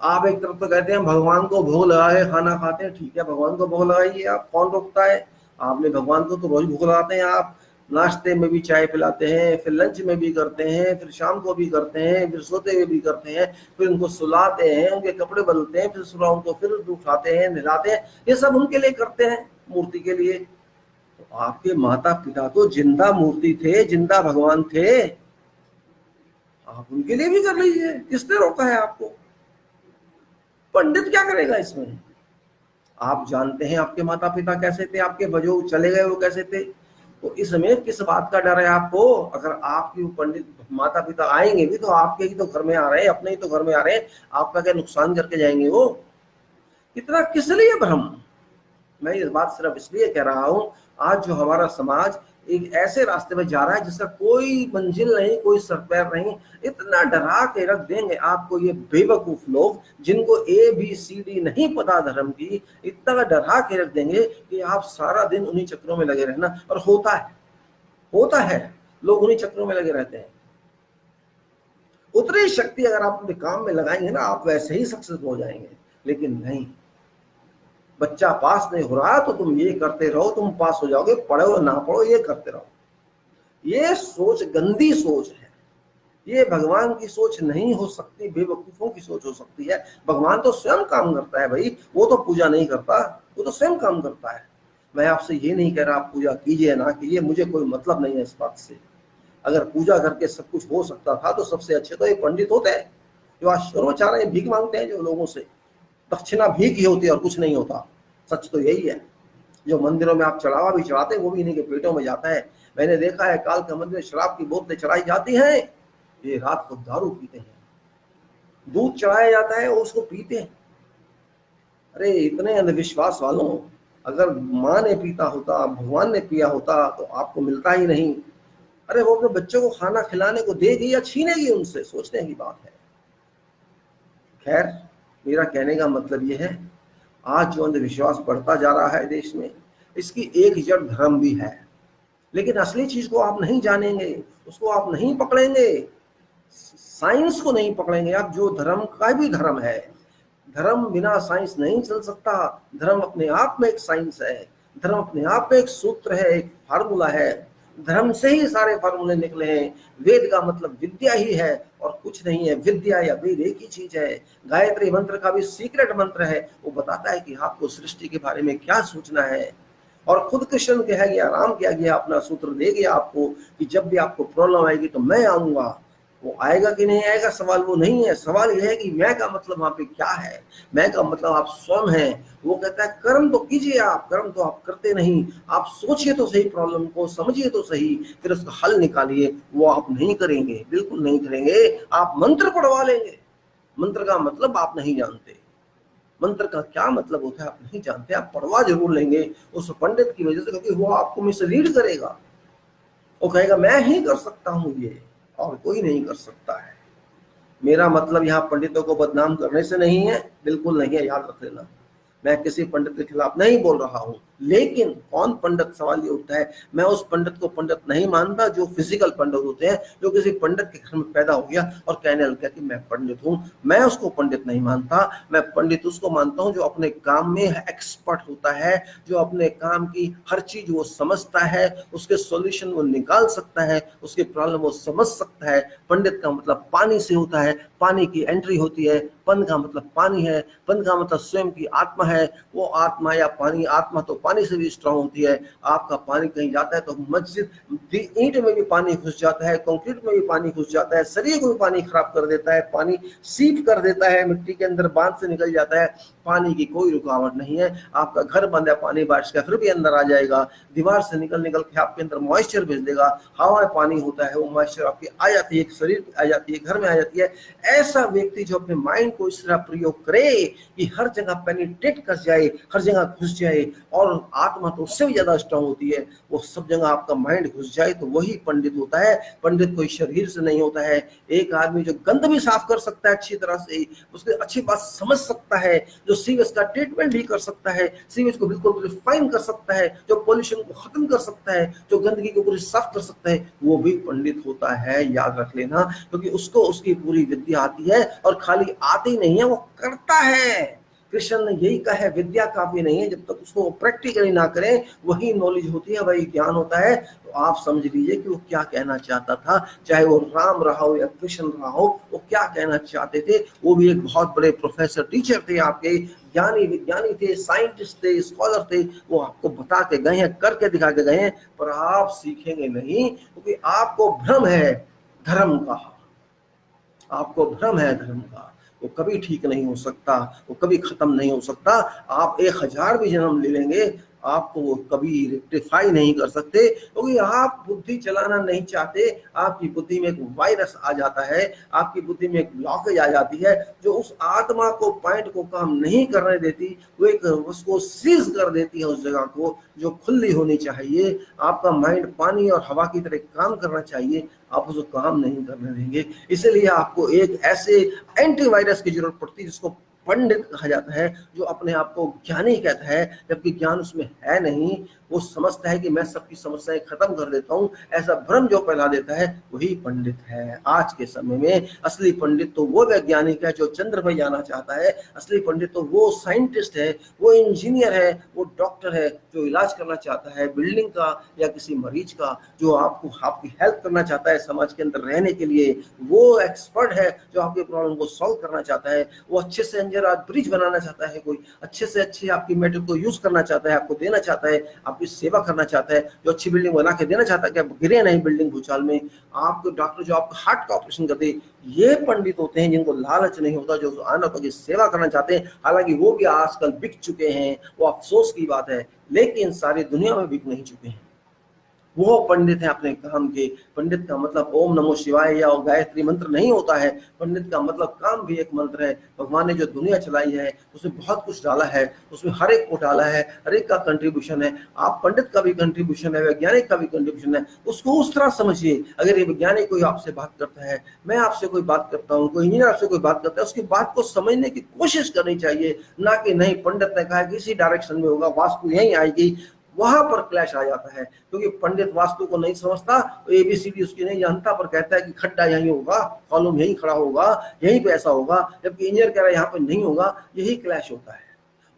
आप एक तरफ तो कहते हैं भगवान को भोग लगा के खाना खाते हैं, ठीक है भगवान को भोग लगाइए, आप कौन रोकता है? आपने भगवान को तो रोज भोग लगाते हैं आप, नाश्ते में भी चाय पिलाते हैं, फिर लंच में भी करते हैं, फिर शाम को भी करते हैं, फिर सोते हुए भी करते हैं, फिर उनको सुलाते हैं, उनके कपड़े बदलते हैं, फिर सुबह उनको फिर उठाते हैं, नहलाते हैं, ये सब उनके लिए करते हैं, मूर्ति के लिए। तो आपके माता पिता तो जिंदा मूर्ति थे, जिंदा भगवान थे, आप उनके लिए भी कर लीजिए, किसने रोका है आपको? पंडित क्या करेगा इसमें? आप जानते हैं आपके माता पिता कैसे थे, आपके जो चले गए वो कैसे थे, तो इसमें किस बात का डर है आपको? अगर आपकी पंडित माता पिता आएंगे भी तो आपके ही तो घर में आ रहे हैं, अपने ही तो घर में आ रहे हैं, आपका क्या नुकसान करके जाएंगे वो? इतना किस लिए भ्रम? मैं ये बात सिर्फ इसलिए कह रहा हूं, आज जो हमारा समाज एक ऐसे रास्ते में जा रहा है जिसका कोई मंजिल नहीं, कोई सरपैर नहीं, इतना डरा के रख देंगे आपको ये बेवकूफ लोग, जिनको ABCD नहीं पता धर्म की, इतना डरा के रख देंगे कि आप सारा दिन उन्हीं चक्रों में लगे रहना। और होता है लोग उन्हीं चक्रों में लगे रहते हैं। उतनी शक्ति अगर आप अपने काम में लगाएंगे ना, आप वैसे ही सक्सेस हो जाएंगे। लेकिन नहीं, बच्चा पास नहीं हो रहा तो तुम ये करते रहो, तुम पास हो जाओगे, पढ़ो ना पढ़ो ये करते रहो। ये सोच गंदी सोच है, ये भगवान की सोच नहीं हो सकती, बेवकूफों की सोच हो सकती है। भगवान तो स्वयं काम करता है भाई, वो तो पूजा नहीं करता, वो तो स्वयं काम करता है। मैं आपसे ये नहीं कह रहा आप पूजा कीजिए ना कीजिए, मुझे कोई मतलब नहीं है इस बात से। अगर पूजा करके सब कुछ हो सकता था तो सबसे अच्छे तो ये पंडित होते हैं जो आज शर्मचारा है, भीख मांगते हैं जो लोगों से, दक्षिणा भीख ही होती है और कुछ नहीं होता। सच तो यही है। जो मंदिरों में आप चढ़ावा भी चढ़ाते हैं वो भी इन्हीं के पेटों में जाता है। मैंने देखा है काल के मंदिर में शराब की बोतलें चढ़ाई जाती हैं, ये रात को दारू पीते हैं, दूध चढ़ाया जाता है वो उसको पीते हैं। अरे इतने अंधविश्वास वालों, अगर माँ ने पीता होता, भगवान ने पिया होता तो आपको मिलता ही नहीं। अरे वो अपने बच्चों को खाना खिलाने को देगी या छीनेगी उनसे, सोचने की बात है। खैर, मेरा कहने का मतलब ये है, आज जो अंधविश्वास बढ़ता जा रहा है देश में, इसकी एक जड़ धर्म भी है। लेकिन असली चीज को आप नहीं जानेंगे, उसको आप नहीं पकड़ेंगे, साइंस को नहीं पकड़ेंगे आप, जो धर्म का भी धर्म है, धर्म बिना साइंस नहीं चल सकता। धर्म अपने आप में एक साइंस है, धर्म अपने आप में एक सूत्र है, एक फार्मूला है। धर्म से ही सारे फार्मूले निकले हैं। वेद का मतलब विद्या ही है और कुछ नहीं है। विद्या या वेद एक ही चीज है। गायत्री मंत्र का भी सीक्रेट मंत्र है, वो बताता है कि आपको सृष्टि के बारे में क्या सोचना है। और खुद कृष्ण कह गया, राम कह गया, अपना सूत्र दे गया आपको कि जब भी आपको प्रॉब्लम आएगी तो मैं आऊंगा। वो आएगा कि नहीं आएगा सवाल वो नहीं है, सवाल यह है कि मैं का मतलब वहां पे क्या है। मैं का मतलब आप स्वयं है। वो कहता है कर्म तो कीजिए, आप कर्म तो आप करते नहीं। आप सोचिए तो सही, प्रॉब्लम को समझिए तो सही, फिर उसका हल निकालिए। वो आप नहीं करेंगे, बिल्कुल नहीं करेंगे। आप मंत्र पढ़वा लेंगे, मंत्र का मतलब आप नहीं जानते। मंत्र का क्या मतलब होता है आप नहीं जानते। आप पढ़वा जरूर लेंगे उस पंडित की वजह से, क्योंकि वो आपको मिसलीड करेगा। वो कहेगा मैं ही कर सकता हूं ये, और कोई नहीं कर सकता है। मेरा मतलब यहाँ पंडितों को बदनाम करने से नहीं है, बिल्कुल नहीं है, याद रख लेना। मैं किसी पंडित के खिलाफ नहीं बोल रहा हूँ। लेकिन कौन पंडित, सवाल ये उठता है। मैं उस पंडित को पंडित नहीं मानता जो फिजिकल पंडित होते हैं, जो किसी पंडित के घर में पैदा हो गया और कहने लग गया कि मैं पंडित हूँ। मैं उसको पंडित नहीं मानता। मैं पंडित उसको मानता हूँ जो अपने काम में एक्सपर्ट होता है, जो अपने काम की हर चीज वो समझता है, उसके सॉल्यूशन वो निकाल सकता है, उसके प्रॉब्लम वो समझ सकता है। पंडित का मतलब पानी से होता है, पानी की एंट्री होती है। पन का मतलब पानी है, पन का मतलब स्वयं की आत्मा है। वो आत्मा या पानी, आत्मा तो पानी से भी स्ट्रांग होती है। आपका पानी कहीं जाता है तो मस्जिद ईंट में भी पानी घुस जाता है, कंक्रीट में भी पानी घुस जाता है, शरीर को भी पानी खराब कर देता है, पानी सीप कर देता है, मिट्टी के अंदर बांध से निकल जाता है। पानी की कोई रुकावट नहीं है। आपका घर बंद है, पानी बारिश का फिर भी अंदर आ जाएगा। दीवार से निकल निकल के आपके अंदर मॉइस्चर भेज देगा। हवा में पानी होता है, वो मॉइस्चर आपकी आ जाती है, शरीर आ जाती है, घर में आ जाती है। ऐसा व्यक्ति जो अपने माइंड को इस तरह प्रयोग करे कि हर जगह पेनिट्रेट कर जाए, हर जगह घुस जाए, और आत्मा तो उससे भी ज्यादा स्ट्रांग होती है, वो सब जगह आपका माइंड घुस जाए, तो वही पंडित होता है। पंडित कोई शरीर से नहीं होता है। एक आदमी जो गंद भी साफ कर सकता है अच्छी तरह से, उसकी अच्छी बात समझ सकता है, जो सीवेज का ट्रीटमेंट भी कर सकता है, सीवेज को बिल्कुल रिफाइन कर सकता है, जो पोल्यूशन को खत्म कर सकता है, जो गंदगी को पूरी साफ कर सकता है, वो भी पंडित होता है। याद रख लेना, क्योंकि उसको उसकी पूरी विद्या आती है, और खाली आती नहीं है, वो करता है। कृष्ण ने यही कहा है, विद्या काफी नहीं है, जब तक उसको प्रैक्टिकली ना करें वही नॉलेज होती है, वही ज्ञान होता है। तो आप समझ लीजिए कि वो क्या कहना चाहता था। चाहे वो राम रहा हो या कृष्ण रहा हो, वो क्या कहना चाहते थे। वो भी एक बहुत बड़े प्रोफेसर, टीचर थे आपके, ज्ञानी विज्ञानी थे, साइंटिस्ट थे, स्कॉलर थे। वो आपको बता के गए हैं, करके दिखा के गए हैं, पर आप सीखेंगे नहीं, क्योंकि आपको भ्रम है धर्म का। आपको भ्रम है धर्म का। वो कभी ठीक नहीं हो सकता, वो कभी खत्म नहीं हो सकता। आप 1000 भी जन्म ले लेंगे, आपको वो कभी रेक्टिफाई नहीं कर सकते, क्योंकि आप बुद्धि चलाना नहीं चाहते। आपकी बुद्धि में एक वायरस आ जाता है, आपकी बुद्धि में एक ब्लॉकेज आ जाती है, जो उस आत्मा को, पॉइंट को काम नहीं करने देती। वो एक उसको सीज कर देती है, उस जगह को जो खुली होनी चाहिए। आपका माइंड पानी और हवा की तरह काम करना चाहिए, आप उसको काम नहीं करने देंगे। इसलिए आपको एक ऐसे एंटीवायरस की जरूरत पड़ती है जिसको पंडित कहा जाता है, जो अपने आप को ज्ञानी कहता है, जबकि ज्ञान उसमें है नहीं। वो समझता है कि मैं सबकी समस्याएं खत्म कर देता हूँ, ऐसा भ्रम जो फैला देता है, वही पंडित है। आज के समय में असली पंडित तो वो वैज्ञानिक है जो चंद्र पर जाना चाहता है। असली पंडित तो वो साइंटिस्ट है, वो इंजीनियर है, वो डॉक्टर है, जो इलाज करना चाहता है बिल्डिंग का या किसी मरीज का, जो आपको, आपकी हेल्प करना चाहता है समाज के अंदर रहने के लिए। वो एक्सपर्ट है जो आपके प्रॉब्लम को सॉल्व करना चाहता है। वो अच्छे से ब्रिज बनाना चाहता है, कोई अच्छे से अच्छी आपकी मेटल को यूज करना चाहता है, आपको देना चाहता है, आपकी सेवा करना चाहता है, जो अच्छी बिल्डिंग बना के देना चाहता है कि आप गिरे नहीं बिल्डिंग भूचाल में। आपको डॉक्टर जो आपका हार्ट का ऑपरेशन करते, ये पंडित होते हैं जिनको लालच नहीं होता, जो अनाथों की सेवा करना चाहते हैं। हालांकि वो भी आजकल बिक चुके हैं, वो अफसोस की बात है, लेकिन सारी दुनिया में बिक नहीं चुके हैं। वो पंडित है अपने काम के। पंडित का मतलब ओम नमो शिवाय या गायत्री मंत्र नहीं होता है। पंडित का मतलब काम भी एक मंत्र है। भगवान ने जो दुनिया चलाई है उसमें बहुत कुछ डाला है, उसमें हर एक को डाला है, हर एक का कंट्रीब्यूशन है। आप पंडित का भी कंट्रीब्यूशन है, वैज्ञानिक का भी कंट्रीब्यूशन है, उसको उस तरह समझिए। अगर ये वैज्ञानिक कोई आपसे बात करता है, मैं आपसे कोई बात करता हूँ, कोई इंजीनियर आपसे कोई बात करता है, उसकी बात को समझने की कोशिश करनी चाहिए, ना कि नहीं पंडित ने कहा कि इसी डायरेक्शन में होगा, वास्तु यहीं आएगी, वहां पर क्लैश आ जाता है, क्योंकि पंडित वास्तु को नहीं समझता, एबीसीडी उसकी नहीं जानता, पर कहता है कि खड्डा यहीं होगा, कॉलम यहीं खड़ा होगा, यहीं पे ऐसा होगा, जबकि इंजीनियर कह रहा है यहाँ पे नहीं होगा। यही क्लैश होता है।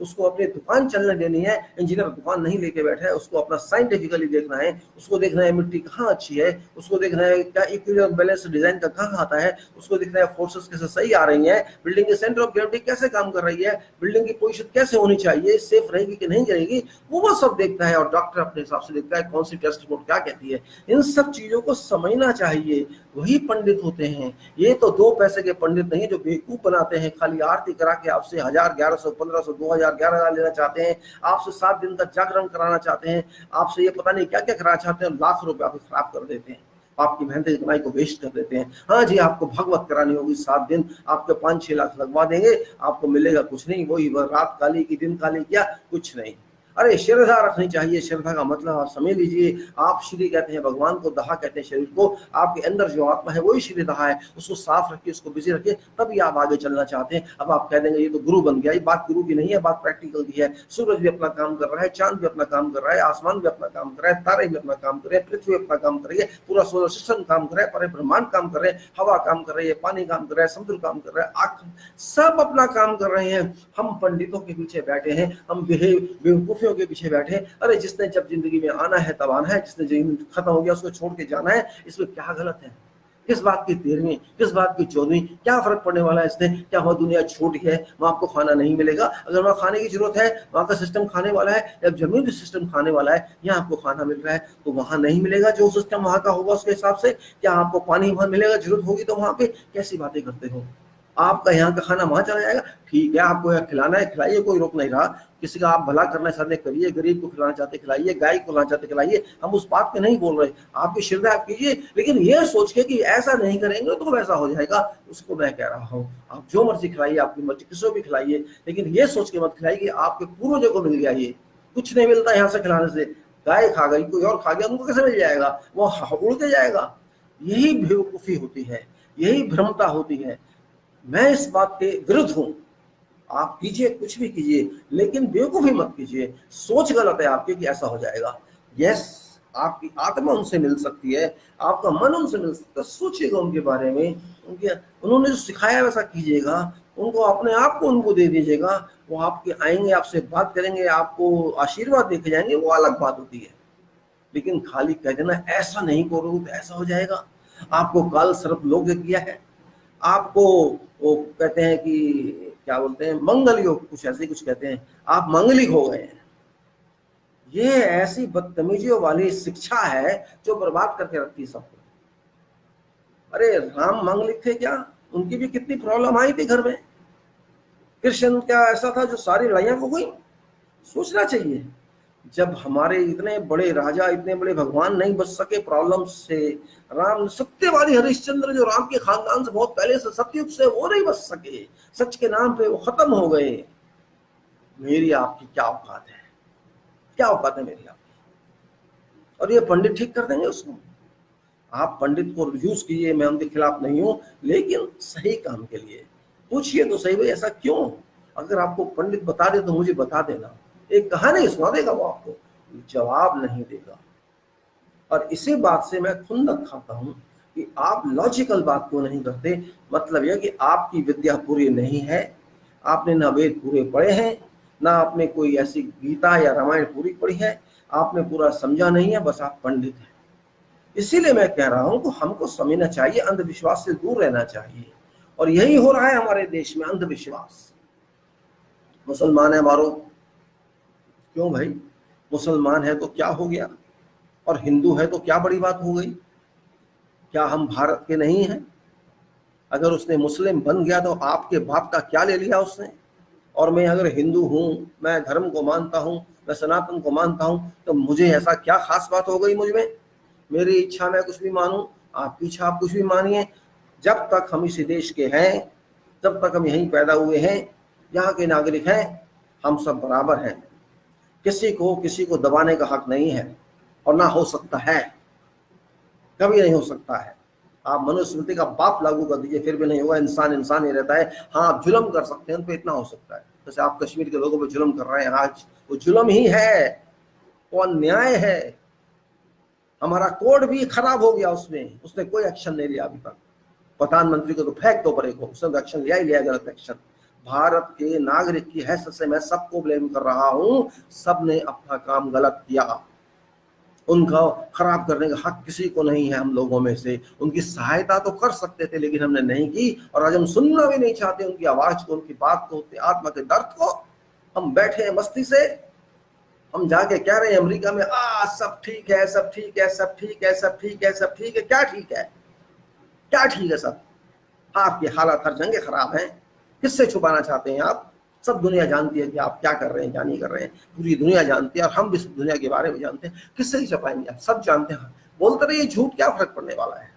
उसको अपनी दुकान चलने देनी है, इंजीनियर दुकान नहीं लेके बैठा है, उसको अपना साइंटिफिकली देखना है, उसको देखना है मिट्टी कहाँ अच्छी है, उसको देखना है क्या इक्विलिब्रियम बैलेंस डिजाइन का कहाँ आता है, उसको देखना है फोर्सेस कैसे सही आ रही हैं, बिल्डिंग के सेंटर ऑफ ग्रेविटी कैसे काम कर रही है, बिल्डिंग की पोजीशन कैसे होनी चाहिए, सेफ रहेगी कि नहीं रहेगी, वो सब देखता है। और डॉक्टर अपने हिसाब से देखता है कौन सी टेस्ट रिपोर्ट क्या कहती है। इन सब चीजों को समझना चाहिए, वही पंडित होते हैं। ये तो 2 पैसे के पंडित नहीं है जो बेवकूफ बनाते हैं, खाली आरती करा के आपसे 1000, 1100, 1500, 2000, 11,000 लेना चाहते हैं, आपसे 7 दिन का जागरण कराना चाहते हैं, आपसे ये पता नहीं क्या क्या कराना चाहते हैं, लाख रुपए आपको खराब कर देते हैं, आपकी मेहनत की कमाई को वेस्ट कर देते हैं। हाँ जी, आपको भगवत करानी होगी 7 दिन, आपके 5-6 लाख लगवा देंगे, आपको मिलेगा कुछ नहीं, वही रात काली की दिन काली किया, कुछ नहीं। अरे श्रद्धा रखनी चाहिए। श्रद्धा का मतलब आप समझ लीजिए, आप श्री कहते हैं भगवान को, दहा कहते हैं शरीर को, आपके अंदर जो आत्मा है वही श्री दहा है, उसको साफ रखिए, उसको बिजी रखिए, तभी आप आगे चलना चाहते हैं। अब आप कह देंगे ये तो गुरु बन गया, ये बात गुरु की नहीं है, बात प्रैक्टिकल की है। सूरज भी अपना काम कर रहा है, चांद भी अपना काम कर रहा है, आसमान भी अपना काम कर रहा है, तारे भी अपना काम कर रहे हैं, पृथ्वी अपना काम कर रही है, पूरा सोलर सिस्टम काम कर रहा है, पूरे ब्रह्मांड काम कर रहे हैं, हवा काम कर रही है, पानी काम कर रहा है, समुद्र काम कर रहा है, आग, सब अपना काम कर रहे हैं। हम पंडितों के पीछे बैठे हैं, हम बेवकूफियों के पीछे बैठे हैं। अरे जिसने जब जिंदगी में आना है तब आना है, जिसने जिंदगी खत्म हो गया उसको छोड़ के जाना है, इसमें क्या गलत है? किस बात की 13वीं, किस बात की 14वीं, क्या फर्क पड़ने वाला है इससे? क्या वहां दुनिया छोटी है, वहां आपको खाना नहीं मिलेगा? अगर वहां खाने की जरूरत है, वहां का सिस्टम खाने वाला है, या जमीन भी सिस्टम खाने वाला है, यहाँ आपको खाना मिल रहा है तो वहां नहीं मिलेगा जो सिस्टम वहां का होगा उसके हिसाब से? क्या आपको पानी वहां मिलेगा जरूरत होगी तो वहां पे? कैसी बातें करते हो? आपका यहाँ का खाना वहां चला जाएगा, ठीक है, आपको यहाँ खिलाना है खिलाइए, कोई रोक नहीं रहा। किसी का आप भला करना चाहते करिए, गरीब को खिलाना चाहते खिलाइए, गाय को खिलाना चाहते खिलाइए, हम उस बात पे नहीं बोल रहे। आपकी श्रद्धा आप कीजिए, लेकिन ये सोच के कि ऐसा नहीं करेंगे तो वैसा हो जाएगा, उसको मैं कह रहा हूँ आप जो मर्जी खिलाइए, आपकी मर्जी किसी को भी खिलाइए, लेकिन ये सोच के मत खिलाइए कि आपके पूर्वजों को मिल गया। ये कुछ नहीं मिलता यहाँ से खिलाने से। गाय खा गई, कोई और खा गया, उनको कैसे मिल जाएगा? वो उड़ के जाएगा। यही बेवकूफी होती है, यही भ्रमता होती है। मैं इस बात के विरुद्ध हूं। आप कीजिए, कुछ भी कीजिए, लेकिन बेवकूफी मत कीजिए। सोच गलत है आपकी कि ऐसा हो जाएगा। यस, आपकी आत्मा उनसे मिल सकती है, आपका मन उनसे मिल सकता है। सोचिएगा उनके बारे में, उनके उन्होंने जो सिखाया वैसा कीजिएगा, उनको अपने आप को उनको दे दीजिएगा। वो आपके आएंगे, आपसे बात करेंगे, आपको आशीर्वाद देके जाएंगे, वो अलग बात होती है। लेकिन खाली कह देना ऐसा नहीं करोगे तो ऐसा हो जाएगा, आपको काल सर्प लोग किया है, आपको वो कहते हैं कि क्या बोलते हैं, मंगल योग, कुछ ऐसे ही कुछ कहते हैं, आप मंगलिक हो गए हैं। ये ऐसी बदतमीजियों वाली शिक्षा है जो बर्बाद करके रखती है सबको। अरे राम मंगलिक थे क्या? उनकी भी कितनी प्रॉब्लम आई थी घर में। कृष्ण क्या ऐसा था जो सारी लड़ाइयां हो गई? सोचना चाहिए। जब हमारे इतने बड़े राजा, इतने बड़े भगवान नहीं बच सके प्रॉब्लम से, राम सत्यवादी हरिश्चंद्र जो राम के खानदान से बहुत पहले से सतयुग से, वो नहीं बच सके, सच के नाम पे वो खत्म हो गए। मेरी आपकी क्या औकात है? क्या औकात है मेरी आपकी? और ये पंडित ठीक कर देंगे उसको? आप पंडित को यूज कीजिए, मैं उनके खिलाफ नहीं हूं, लेकिन सही काम के लिए पूछिए तो सही, भाई ऐसा क्यों? अगर आपको पंडित बता दे तो मुझे बता देना, एक कहानी सुना देगा वो, आपको जवाब नहीं देगा। और इसी बात से मैं खुंदक खाता हूं कि आप लॉजिकल बात क्यों नहीं करते। मतलब यह कि आपकी विद्या पूरी नहीं है, आपने ना वेद पूरे पढ़े हैं, ना आपने कोई ऐसी गीता या रामायण पूरी पढ़ी है, आपने पूरा समझा नहीं है, बस आप पंडित हैं। इसीलिए मैं कह रहा हूं कि हमको समझना चाहिए, अंधविश्वास से दूर रहना चाहिए। और यही हो रहा है हमारे देश में, अंधविश्वास। मुसलमान है मारो, क्यों भाई? मुसलमान है तो क्या हो गया? और हिंदू है तो क्या बड़ी बात हो गई? क्या हम भारत के नहीं हैं? अगर उसने मुस्लिम बन गया तो आपके बाप का क्या ले लिया उसने? और मैं अगर हिंदू हूं, मैं धर्म को मानता हूं, मैं सनातन को मानता हूं, तो मुझे ऐसा क्या खास बात हो गई मुझ में? मेरी इच्छा मैं कुछ भी मानूं, आपकी इच्छा आप कुछ भी मानिए। जब तक हम इसी देश के हैं, जब तक हम यहीं पैदा हुए हैं, यहाँ के नागरिक हैं, हम सब बराबर हैं। किसी को दबाने का हक नहीं है, और ना हो सकता है, कभी नहीं हो सकता है। आप मनुस्मृति का बाप लागू कर दीजिए, फिर भी नहीं होगा। इंसान इंसान ही रहता है। हाँ, आप जुल्म कर सकते हैं, तो इतना हो सकता है। जैसे आप कश्मीर के लोगों पर जुल्म कर रहे हैं आज, वो जुल्म ही है। वो अन्याय है। हमारा कोड भी खराब हो गया, उसमें उसने कोई एक्शन नहीं लिया अभी तक। प्रधानमंत्री को तो फेंक दो परे को, उसने तो एक्शन लिया ही लिया, गलत एक्शन। भारत के नागरिक की हैसियत से मैं सबको ब्लेम कर रहा हूं, सबने अपना काम गलत किया। उनका खराब करने का हक किसी को नहीं है हम लोगों में से। उनकी सहायता तो कर सकते थे लेकिन हमने नहीं की, और आज हम सुनना भी नहीं चाहते उनकी आवाज को, उनकी बात को, उनकी आत्मा के दर्द को। हम बैठे हैं मस्ती से, हम जाके कह रहे हैं अमेरिका में सब ठीक है, सब ठीक है, सब ठीक है, सब ठीक है, सब ठीक है। क्या ठीक है? क्या ठीक है? सब आपकी हालत हर जगह खराब है। किससे छुपाना चाहते हैं आप? सब दुनिया जानती है कि आप क्या कर रहे हैं, क्या नहीं कर रहे हैं। पूरी दुनिया जानती है और हम भी दुनिया के बारे में जानते हैं। किससे ही छुपाएंगे? आप सब जानते हैं। बोलते रहिए झूठ, क्या फर्क पड़ने वाला है?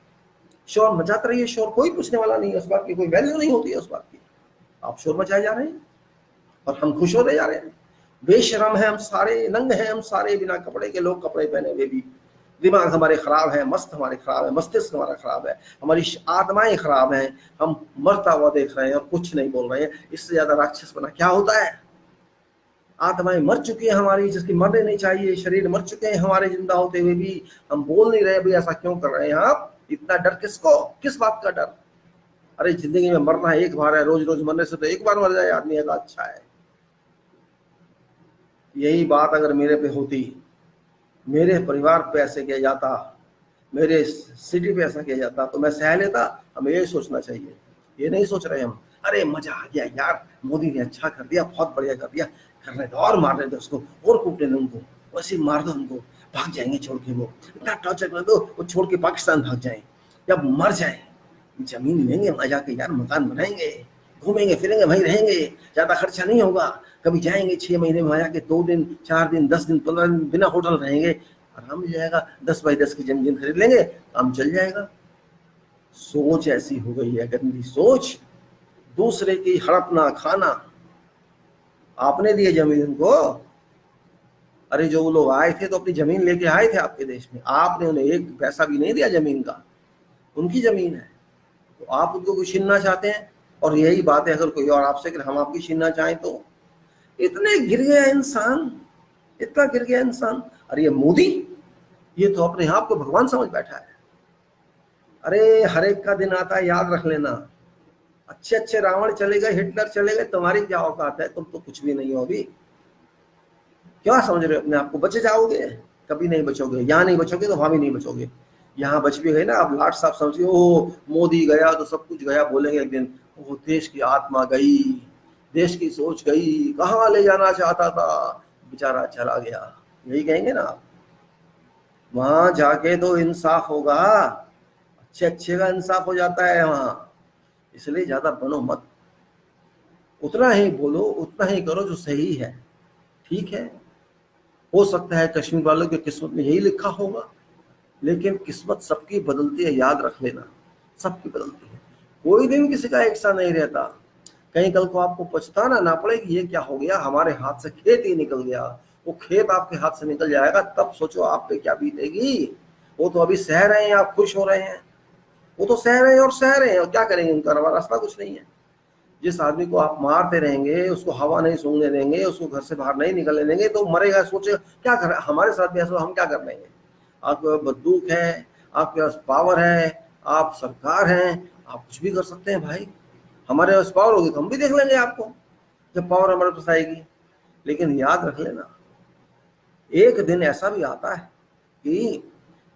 शोर मचाते रहिए, शोर कोई पूछने वाला नहीं है, उस बात की कोई वैल्यू नहीं होती है उस बात की। आप शोर मचाए जा रहे हैं और हम खुश होते जा रहे हैं। बेशरम है हम सारे, नंग हैं हम सारे, बिना कपड़े के लोग कपड़े पहने हुए भी। दिमाग हमारे खराब है, मस्त हमारे खराब है, मस्तिष्क हमारा खराब है, हमारी आत्माएं खराब हैं। हम मरता हुआ देख रहे हैं और कुछ नहीं बोल रहे हैं। इससे ज्यादा राक्षस बना क्या होता है? आत्माएं मर चुकी है हमारी, जिसकी मरने नहीं चाहिए। शरीर मर चुके हैं हमारे जिंदा होते हुए भी। हम बोल नहीं रहे, भाई ऐसा क्यों कर रहे हैं आप? इतना डर किसको? किस बात का डर? अरे जिंदगी में मरना है एक बार है, रोज रोज मरने से तो एक बार मर जाए आदमी तो अच्छा है। यही बात अगर मेरे पे होती, मेरे परिवार पे ऐसे किया जाता, मेरे सिटी पे ऐसा किया जाता तो मैं सह लेता। हमें ये सोचना चाहिए, ये नहीं सोच रहे हम। अरे मजा आ गया यार, मोदी ने अच्छा कर दिया, बहुत बढ़िया कर दिया, करने दो और मारने दो उसको, और कूटने दो उनको, वैसे मार दो उनको, भाग जाएंगे छोड़ के। वो इतना टॉर्चर कर दो, वो छोड़ के पाकिस्तान भाग जाए। जब मर जाए जमीन लेंगे मजा के यार, मकान बनाएंगे, घूमेंगे फिरेंगे, वहीं रहेंगे, ज्यादा खर्चा नहीं होगा। कभी जाएंगे 6 महीने में आया के 2 दिन 4 दिन 10 दिन 15 दिन बिना होटल रहेंगे, आराम मिल जाएगा। 10 बाई 10 की जमीन खरीद लेंगे, काम चल जाएगा। सोच ऐसी हो गई है, गंदी सोच। दूसरे की हड़पना खाना। आपने दिए जमीन उनको? अरे जो वो लोग आए थे तो अपनी जमीन लेके आए थे आपके देश में, आपने उन्हें एक पैसा भी नहीं दिया जमीन का। उनकी जमीन है तो आप उनको कुछ छीनना चाहते हैं। और यही बात है अगर कोई और आपसे अगर हम आपकी छीनना चाहें तो। इतने गिर गया इंसान, इतना गिर गया इंसान। अरे ये मोदी, ये तो अपने आप को भगवान समझ बैठा है। अरे हर एक का दिन आता है, याद रख लेना। अच्छे अच्छे रावण चले गए, हिटलर चले गए, तुम्हारी क्या औकात है? तुम तो कुछ भी नहीं हो अभी। क्या समझ रहे हो अपने आप को? बचे जाओगे? कभी नहीं बचोगे। यहाँ नहीं बचोगे तो वहां भी नहीं बचोगे। यहाँ बच भी गए ना, आप लाट साहब समझिए, ओ मोदी गया तो सब कुछ गया, बोलेंगे एक दिन वो देश की आत्मा गई, देश की सोच गई, कहाँ ले जाना चाहता था बेचारा चला गया, यही कहेंगे ना आप। वहां जाके तो इंसाफ होगा, अच्छे अच्छे का इंसाफ हो जाता है वहां। इसलिए ज्यादा बनो मत, उतना ही बोलो, उतना ही करो जो सही है। ठीक है, हो सकता है कश्मीर वालों की किस्मत में यही लिखा होगा, लेकिन किस्मत सबकी बदलती है, याद रख लेना, सबकी बदलती है। कोई दिन किसी का एक सा नहीं रहता। कहीं कल को आपको पछताना ना पड़े कि ये क्या हो गया, हमारे हाथ से खेत ही निकल गया। वो खेत आपके हाथ से निकल जाएगा तब सोचो आप पे क्या बीतेगी। वो तो अभी सह रहे हैं, आप खुश हो रहे हैं। वो तो सह रहे हैं और सह रहे हैं, और क्या करेंगे, उनका रास्ता कुछ नहीं है। जिस आदमी को आप मारते रहेंगे, उसको हवा नहीं सूंघने देंगे, उसको घर से बाहर नहीं निकलने देंगे, तो मरेगा। सोचेगा क्या कर, हमारे साथ भी ऐसा, हम क्या कर लेंगे? आपके पास बंदूक है, आपके पास पावर है, आप सरकार हैं, आप कुछ भी कर सकते हैं भाई। हमारे पास पावर होगी तो हम भी देख लेंगे आपको, जब पावर हमारे पास आएगी। लेकिन याद रख लेना, एक दिन ऐसा भी आता है कि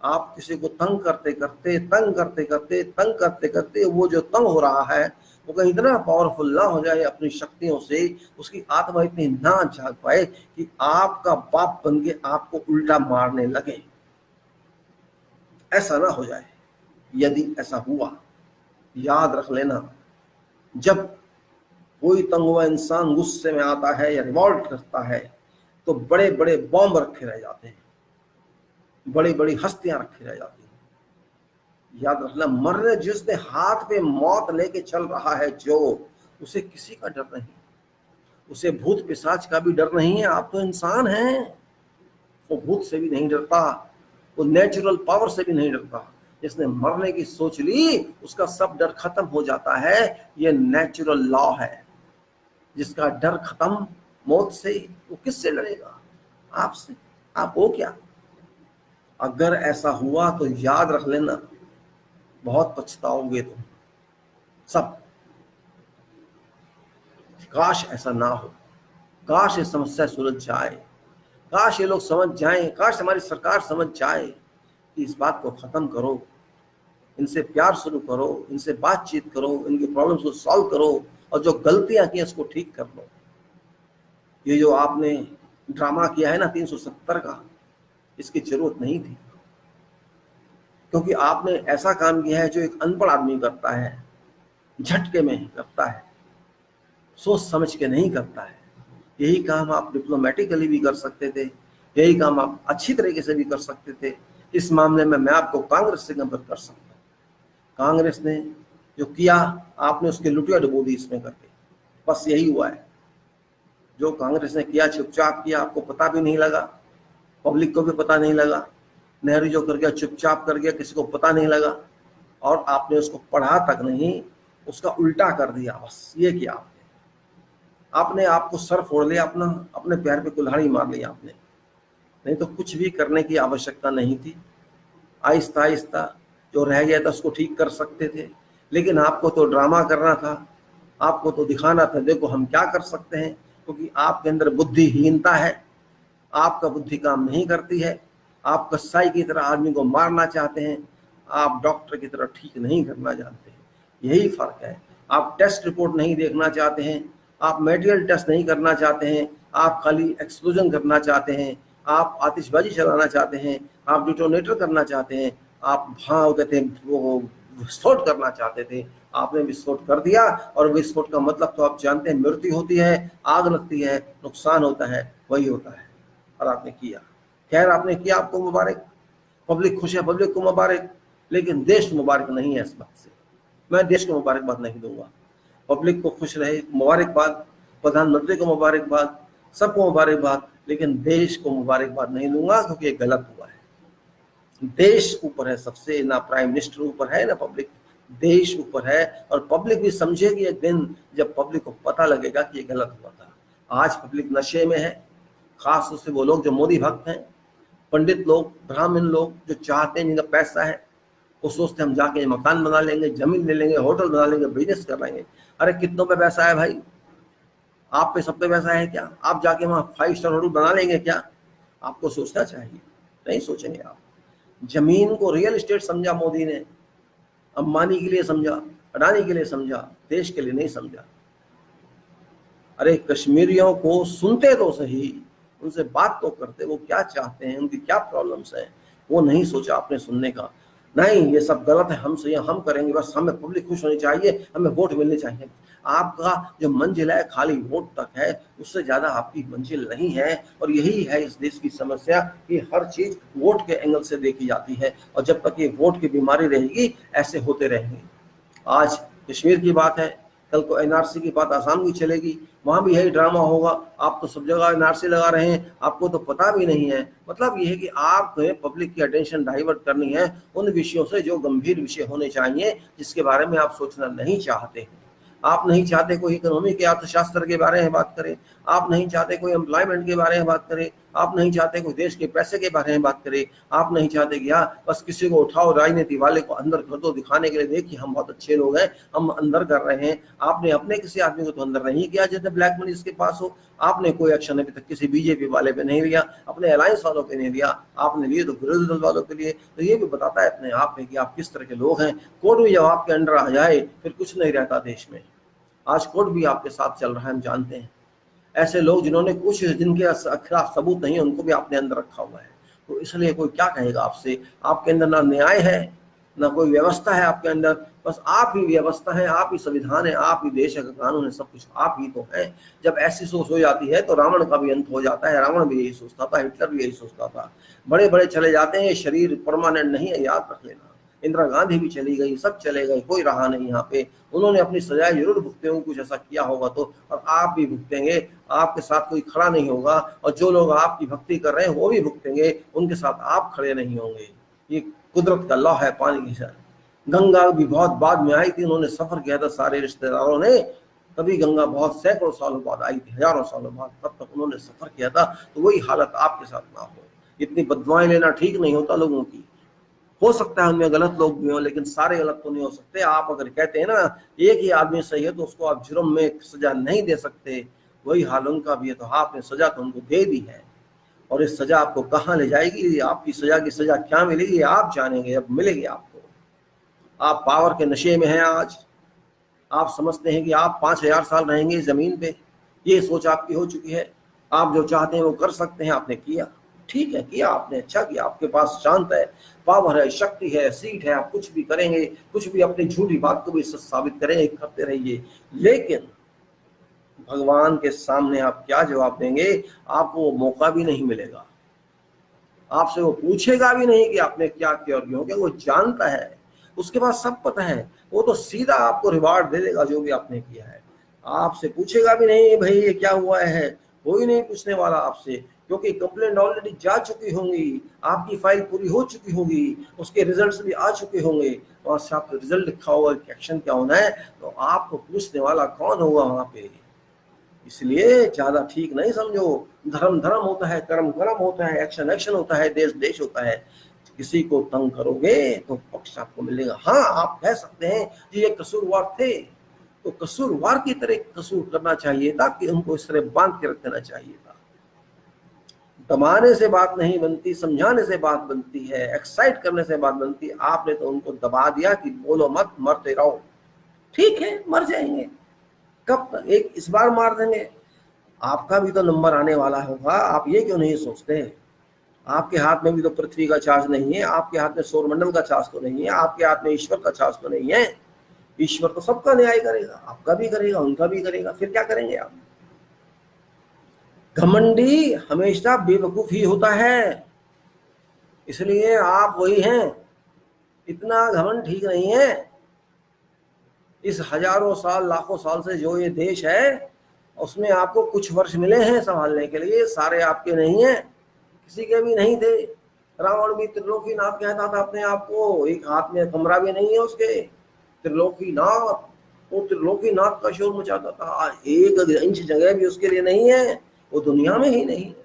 आप किसी को तंग करते करते तंग करते करते तंग करते करते वो जो तंग हो रहा है वो कहीं इतना पावरफुल ना हो जाए अपनी शक्तियों से, उसकी आत्मा इतनी ना जाग पाए कि आपका बाप बन के आपको उल्टा मारने लगे। ऐसा ना हो जाए। यदि ऐसा हुआ, याद रख लेना, जब कोई तंग हुआ इंसान गुस्से में आता है या रिवॉल्ट करता है तो बड़े बड़े बॉम्ब रखे रह जाते हैं, बड़ी बड़ी हस्तियां रखी रह जाती हैं। याद रखना, मरने जिसने हाथ पे मौत लेके चल रहा है जो, उसे किसी का डर नहीं, उसे भूत पिशाच का भी डर नहीं है। आप तो इंसान हैं, वो भूत से भी नहीं डरता, वो नेचुरल पावर से भी नहीं डरता। जिसने मरने की सोच ली उसका सब डर खत्म हो जाता है। ये नेचुरल लॉ है। जिसका डर खत्म मौत से, वो किससे डरेगा? आपसे। आप हो क्या? अगर ऐसा हुआ तो याद रख लेना, बहुत पछताओगे तुम सब। काश ऐसा ना हो, काश ये समस्या सुलझ जाए, काश ये लोग समझ जाएं, काश हमारी सरकार समझ जाए कि इस बात को खत्म करो, इनसे प्यार शुरू करो, इनसे बातचीत करो, इनकी प्रॉब्लम्स को सॉल्व करो और जो गलतियां की इसको ठीक कर लो। ये जो आपने ड्रामा किया है ना 370 का, इसकी जरूरत नहीं थी, क्योंकि आपने ऐसा काम किया है जो एक अनपढ़ आदमी करता है, झटके में करता है, सोच समझ के नहीं करता है। यही काम आप डिप्लोमेटिकली भी कर सकते थे, यही काम आप अच्छी तरीके से भी कर सकते थे। इस मामले में मैं आपको कांग्रेस से कंपेयर कर सकता हूँ। कांग्रेस ने जो किया, आपने उसकी लुटिया डुबो दी इसमें करके, बस यही हुआ है। जो कांग्रेस ने किया चुपचाप किया, आपको पता भी नहीं लगा, पब्लिक को भी पता नहीं लगा। नेहरू जो कर गया चुपचाप कर गया, किसी को पता नहीं लगा, और आपने उसको पढ़ा तक नहीं, उसका उल्टा कर दिया। बस ये किया आपने आपको सर फोड़ लिया अपना, अपने पैर पे कुल्हाड़ी मार ली आपने। नहीं तो कुछ भी करने की आवश्यकता नहीं थी। आहिस्ता आहिस्ता जो रह गया था उसको ठीक कर सकते थे, लेकिन आपको तो ड्रामा करना था, आपको तो दिखाना था देखो हम क्या कर सकते हैं, क्योंकि आपके अंदर बुद्धिहीनता है, आपका बुद्धि काम नहीं करती है। आप कसाई की तरह आदमी को मारना चाहते हैं, आप डॉक्टर की तरह ठीक नहीं करना जानते हैं। यही फर्क है। आप टेस्ट रिपोर्ट नहीं देखना चाहते हैं, आप मेटेरियल टेस्ट नहीं करना चाहते हैं, आप खाली एक्सप्लोजन करना चाहते हैं, आप आतिशबाजी चलाना चाहते हैं, आप डिटोनेटर करना चाहते हैं, आप हाँ कहते हैं वो विस्फोट करना चाहते थे। आपने विस्फोट कर दिया, और विस्फोट का मतलब तो आप जानते हैं, मृत्यु होती है, आग लगती है, नुकसान होता है, वही होता है, और आपने किया। खैर आपने किया, आपको मुबारक, पब्लिक खुश है, पब्लिक को मुबारक, लेकिन देश मुबारक नहीं है इस बात से। मैं देश को मुबारकबाद नहीं दूंगा। पब्लिक को खुश रहे, मुबारकबाद, प्रधानमंत्री को मुबारकबाद, सबको मुबारकबाद, लेकिन देश को मुबारकबाद नहीं दूंगा, क्योंकि ये गलत हुआ है। देश ऊपर है सबसे, ना प्राइम मिनिस्टर ऊपर है ना पब्लिक, देश ऊपर है। और पब्लिक भी समझेगी एक दिन, जब पब्लिक को पता लगेगा कि ये गलत हुआ था। आज पब्लिक नशे में है, खास तौर से वो लोग जो मोदी भक्त हैं, पंडित लोग, ब्राह्मण लोग, जो चाहते हैं, जिनका पैसा है, वो सोचते हैं हम जाके मकान बना लेंगे, जमीन ले लेंगे, होटल बना लेंगे, बिजनेस कर लेंगे। अरे कितनों पे पैसा है भाई? आप पे सब पे पैसा है क्या? आप जाके वहां 5 स्टार होटल बना लेंगे क्या? आपको सोचना चाहिए, नहीं सोचेंगे आप। जमीन को रियल एस्टेट समझा मोदी ने, अंबानी के लिए समझा, अडानी के लिए समझा, देश के लिए नहीं समझा। अरे कश्मीरियों को सुनते तो सही, उनसे बात तो करते, वो क्या चाहते हैं, उनकी क्या प्रॉब्लम्स हैं, वो नहीं सोचा आपने सुनने का। नहीं, ये सब गलत है, हमसे हम करेंगे, बस हमें पब्लिक खुश होनी चाहिए, हमें वोट मिलने चाहिए। आपका जो मंजिल है खाली वोट तक है, उससे ज्यादा आपकी मंजिल नहीं है। और यही है इस देश की समस्या कि हर चीज वोट के एंगल से देखी जाती है, और जब तक ये वोट की बीमारी रहेगी ऐसे होते रहेंगे। आज कश्मीर की बात है, कल को एनआरसी की बात आसाम की चलेगी, वहां भी यही ड्रामा होगा। आप तो सब जगह एनआरसी लगा रहे हैं, आपको तो पता भी नहीं है। मतलब ये है कि आपको पब्लिक की अटेंशन डाइवर्ट करनी है उन विषयों से जो गंभीर विषय होने चाहिए, जिसके बारे में आप सोचना नहीं चाहते हैं। आप नहीं चाहते कोई इकोनॉमी के अर्थशास्त्र के बारे में बात करें, आप नहीं चाहते कोई एम्प्लॉयमेंट के बारे में बात करें, आप नहीं चाहते कोई देश के पैसे के बारे में बात करें, आप नहीं चाहते कि बस किसी को उठाओ, राजनीति वाले को अंदर कर दो, दिखाने के लिए देखिए हम बहुत अच्छे लोग हैं, हम अंदर कर रहे हैं। आपने अपने किसी आदमी को तो अंदर नहीं किया जिसने ब्लैक मनी जिसके पास हो। आपने कोई एक्शन अभी तक किसी बीजेपी वाले पे नहीं लिया, अपने अलायंस वालों पे नहीं लिया, आपने लिए तो विरोधी दल वालों के लिए। तो ये भी बताता है अपने आप में कि आप किस तरह के लोग हैं। कोर्ट भी जब आपके अंडर आ जाए फिर कुछ नहीं रहता देश में। आज कोर्ट भी आपके साथ चल रहा है, हम जानते हैं। ऐसे लोग जिन्होंने कुछ, जिनके खिलाफ सबूत नहीं है, उनको भी आपने अंदर रखा हुआ है। तो इसलिए कोई क्या कहेगा आपसे? आपके अंदर ना न्याय है, ना कोई व्यवस्था है आपके अंदर। बस आप ही व्यवस्था है, आप ही संविधान है, आप ही देश का कानून है, सब कुछ आप ही तो है। जब ऐसी सोच हो जाती है तो रावण का भी अंत हो जाता है। रावण भी यही सोचता था, हिटलर भी यही सोचता था। बड़े बड़े चले जाते हैं, ये शरीर परमानेंट नहीं है, याद रख लेना। इंदिरा गांधी भी चली गई, सब चले गए, कोई रहा नहीं यहाँ पे। उन्होंने अपनी सजाएं जरूर भुगते होंगे, कुछ ऐसा किया होगा तो, और आप भी भुगतेंगे। आपके साथ कोई खड़ा नहीं होगा, और जो लोग आपकी भक्ति कर रहे हैं वो भी भुगतेंगे, उनके साथ आप खड़े नहीं होंगे। ये कुदरत का लॉ है पानी की सर। गंगा भी बहुत बाद में आई थी, उन्होंने सफर किया था सारे रिश्तेदारों ने, तभी गंगा बहुत सैकड़ों सालों बाद आई थी, हजारों सालों बाद, तब तक उन्होंने सफर किया था। तो वही हालत आपके साथ ना हो। इतनी बददुआएं लेना ठीक नहीं होता लोगों की। हो सकता है उनमें गलत लोग भी हों, लेकिन सारे गलत तो नहीं हो सकते। आप अगर कहते हैं ना एक ही आदमी सही है तो उसको आप जुर्म में सजा नहीं दे सकते, वही हाल उनका भी है। तो आपने सजा तो उनको दे दी है, और इस सजा आपको कहाँ ले जाएगी, आपकी सजा की सजा क्या मिलेगी आप जानेंगे, अब मिलेगी आपको। आप पावर के नशे में हैं आज, आप समझते हैं कि आप 5,000 साल रहेंगे जमीन पे, ये सोच आपकी हो चुकी है। आप जो चाहते हैं वो कर सकते हैं, आपने किया, ठीक है, किया आपने, अच्छा किया, आपके पास शांत है, पावर है, शक्ति है, सीट है, आप कुछ भी करेंगे, कुछ भी अपनी झूठी बात को भी सच साबित करेंगे, करते रहिए। लेकिन भगवान के सामने आप क्या जवाब देंगे, आपको वो मौका भी नहीं मिलेगा, आपसे वो पूछेगा भी नहीं कि आपने क्या किया और क्यों, क्योंकि वो जानता है, उसके पास सब पता है, वो तो सीधा आपको रिवार्ड दे देगा जो भी आपने किया है। आपसे पूछेगा भी नहीं भाई ये क्या हुआ है, कोई नहीं पूछने वाला आपसे, क्योंकि कंप्लेंट ऑलरेडी जा चुकी होंगी, आपकी फाइल पूरी हो चुकी होगी, उसके रिजल्ट्स भी आ चुके होंगे, और साथ रिजल्ट लिखा होगा कि एक्शन क्या होना है, तो आपको पूछने वाला कौन होगा वहां पे। इसलिए ज्यादा ठीक नहीं समझो, धर्म धर्म होता है, कर्म कर्म होता है, एक्शन एक्शन होता है, देश देश होता है। किसी को तंग करोगे तो पक्ष आपको मिलेगा। हाँ, आप कह सकते हैं कि ये कसूरवार थे, तो कसूरवार की तरह कसूर करना चाहिए था कि उनको इस तरह बांध के रख देना चाहिए था। दबाने से बात नहीं बनती, समझाने से बात बनती है, एक्साइट करने से बात बनती है। आपने तो उनको दबा दिया कि बोलो मत, मरते रहो। ठीक है, मर जाएंगे, कब तक, एक इस बार मार देंगे, आपका भी तो नंबर आने वाला होगा। आप ये क्यों नहीं सोचते, आपके हाथ में भी तो पृथ्वी का चार्ज नहीं है, आपके हाथ में सौरमंडल का चार्ज तो नहीं है, आपके हाथ में ईश्वर का चार्ज तो नहीं है। ईश्वर तो सबका न्याय करेगा, आपका भी करेगा, उनका भी करेगा, फिर क्या करेंगे आप। घमंडी हमेशा बेवकूफ ही होता है, इसलिए आप वही हैं। इतना घमंड ठीक नहीं है। इस हजारों साल लाखों साल से जो ये देश है, उसमें आपको कुछ वर्ष मिले हैं संभालने के लिए, सारे आपके नहीं हैं, किसी के भी नहीं थे। रावण भी त्रिलोकीनाथ कहता था अपने आप को, एक हाथ में कमरा भी नहीं है उसके, त्रिलोकीनाथ, वो त्रिलोकीनाथ का शोर मचाता था। एक इंच जगह भी उसके लिए नहीं है, वो दुनिया में ही नहीं है।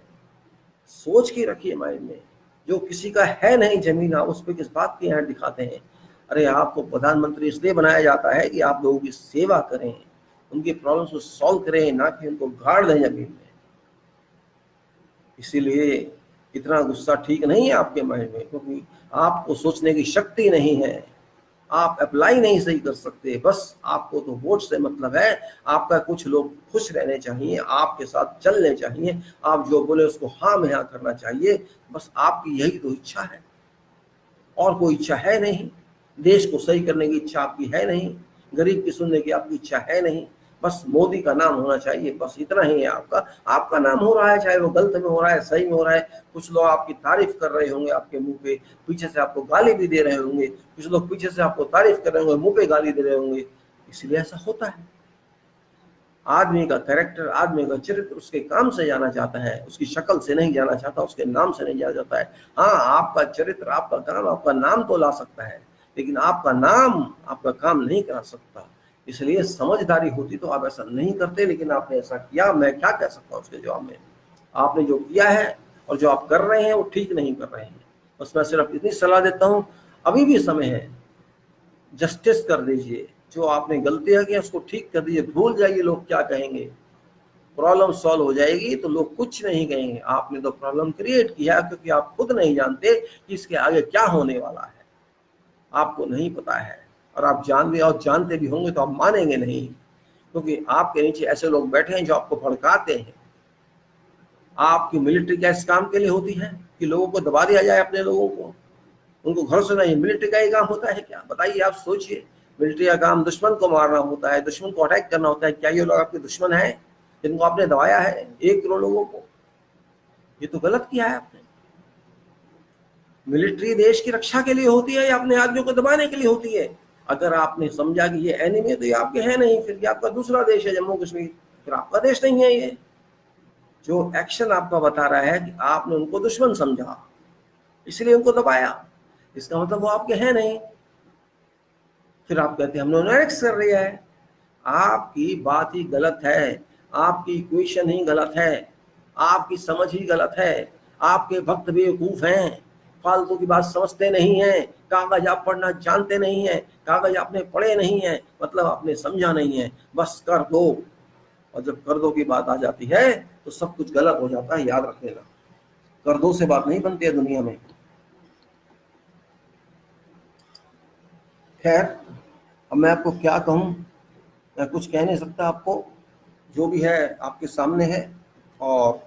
सोच के रखिए माइंड में, जो किसी का है नहीं जमीन, आप उस पर किस बात की यहाँ दिखाते हैं। अरे आपको प्रधानमंत्री इसलिए बनाया जाता है कि आप लोगों की सेवा करें, उनकी प्रॉब्लम्स को सॉल्व करें, ना कि उनको गाड़ दें जमीन में। इसीलिए इतना गुस्सा ठीक नहीं है आपके माइंड में, क्योंकि आपको सोचने की शक्ति नहीं है, आप अप्लाई नहीं सही कर सकते। बस आपको तो वोट से मतलब है, आपका कुछ लोग खुश रहने चाहिए, आपके साथ चलने चाहिए, आप जो बोले उसको हाँ में हाँ करना चाहिए। बस आपकी यही तो इच्छा है, और कोई इच्छा है नहीं। देश को सही करने की इच्छा आपकी है नहीं, गरीब की सुनने की आपकी इच्छा है नहीं। बस मोदी का नाम होना चाहिए, बस इतना ही है आपका। आपका नाम हो रहा है, चाहे वो गलत में हो रहा है, सही में हो रहा है। कुछ लोग आपकी तारीफ कर रहे होंगे आपके मुंह पे, पीछे से आपको गाली भी दे रहे होंगे। कुछ लोग पीछे से आपको तारीफ कर रहे होंगे, मुंह पे गाली दे रहे होंगे। इसलिए ऐसा होता है। आदमी का कैरेक्टर, आदमी का चरित्र उसके काम से जाना जाता है, उसकी शक्ल से नहीं जाना चाहता, उसके नाम से नहीं जाना जाता है। हाँ, आपका चरित्र, आपका काम, आपका नाम तो ला सकता है, लेकिन आपका नाम आपका काम नहीं करा सकता। इसलिए समझदारी होती तो आप ऐसा नहीं करते, लेकिन आपने ऐसा किया। मैं क्या कह सकता हूँ उसके जवाब में। आपने जो किया है और जो आप कर रहे हैं वो ठीक नहीं कर रहे हैं। बस मैं सिर्फ इतनी सलाह देता हूँ, अभी भी समय है, जस्टिस कर दीजिए। जो आपने गलतियां की उसको ठीक कर दीजिए, भूल जाइए लोग क्या कहेंगे, प्रॉब्लम सॉल्व हो जाएगी। तो लोग कुछ नहीं कहेंगे, आपने तो प्रॉब्लम क्रिएट किया, क्योंकि आप खुद नहीं जानते कि इसके आगे क्या होने वाला है, आपको नहीं पता है। और आप जानते भी होंगे तो आप मानेंगे नहीं, क्योंकि आपके नीचे ऐसे लोग बैठे हैं जो आपको भड़काते हैं। आपकी मिलिट्री क्या इस काम के लिए होती है कि लोगों को दबा दिया जाए, अपने लोगों को, उनको घर से नहीं। मिलिट्री का ही काम होता है क्या, बताइए, आप सोचिए। मिलिट्री का काम दुश्मन को मारना होता है, दुश्मन को अटैक करना होता है। क्या ये लोग आपके दुश्मन हैं जिनको आपने दबाया है 1 करोड़ लोगों को? ये तो गलत किया है आपने। मिलिट्री देश की रक्षा के लिए होती है या अपने आदमियों को दबाने के लिए होती है? अगर आपने समझा कि ये एनिमी है तो ये आपके है नहीं, फिर ये आपका दूसरा देश है, जम्मू कश्मीर, फिर आपका देश नहीं है। ये जो एक्शन आपका बता रहा है कि आपने उनको दुश्मन समझा, इसलिए उनको दबाया, इसका मतलब वो आपके हैं नहीं। फिर आप कहते हैं हमने एनेक्स कर लिया है। आपकी बात ही गलत है, आपकी इक्वेशन ही गलत है, आपकी समझ ही गलत है। आपके भक्त बेवकूफ हैं, फालतू की बात समझते नहीं हैं, कागज आप पढ़ना जानते नहीं हैं, कागज आपने पढ़े नहीं है, मतलब आपने समझा नहीं है, बस कर दो। और जब कर दो की बात आ जाती है तो सब कुछ गलत हो जाता है, याद रख लेना। कर दो से बात नहीं बनती है दुनिया में। खैर, अब मैं आपको क्या कहूँ, मैं कुछ कह नहीं सकता आपको। जो भी है आपके सामने है, और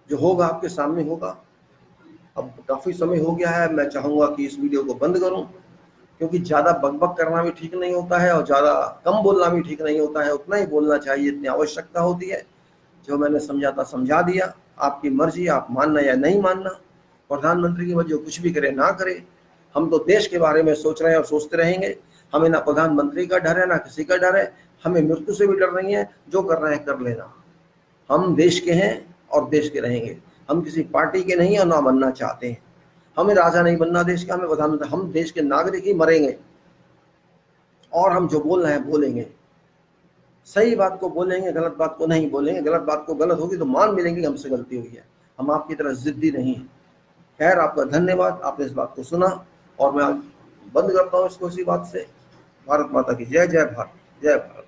जो होगा आपके सामने होगा। अब काफ़ी समय हो गया है, मैं चाहूँगा कि इस वीडियो को बंद करूँ, क्योंकि ज़्यादा बकबक करना भी ठीक नहीं होता है और ज़्यादा कम बोलना भी ठीक नहीं होता है। उतना ही बोलना चाहिए, इतनी आवश्यकता होती है। जो मैंने समझा था समझा दिया, आपकी मर्जी, आप मानना या नहीं मानना। प्रधानमंत्री की वजह कुछ भी करे ना करे, हम तो देश के बारे में सोच रहे हैं और सोचते रहेंगे। हमें ना प्रधानमंत्री का डर है, ना किसी का डर है। हमें मृत्यु से भी डर नहीं है, जो करना है कर लेना। हम देश के हैं और देश के रहेंगे। हम किसी पार्टी के नहीं और ना बनना चाहते हैं। हमें राजा नहीं बनना देश का, हमें प्रधानमंत्री। हम देश के नागरिक ही मरेंगे, और हम जो बोल रहे हैं बोलेंगे। सही बात को बोलेंगे, गलत बात को नहीं बोलेंगे। गलत बात को गलत होगी तो मान भी लेंगे कि हमसे गलती हुई है। हम आपकी तरह जिद्दी नहीं है। खैर, आपका धन्यवाद, आपने इस बात को सुना, और मैं बंद करता हूँ इसको इसी बात से। भारत माता की जय। जय भारत, जय भारत।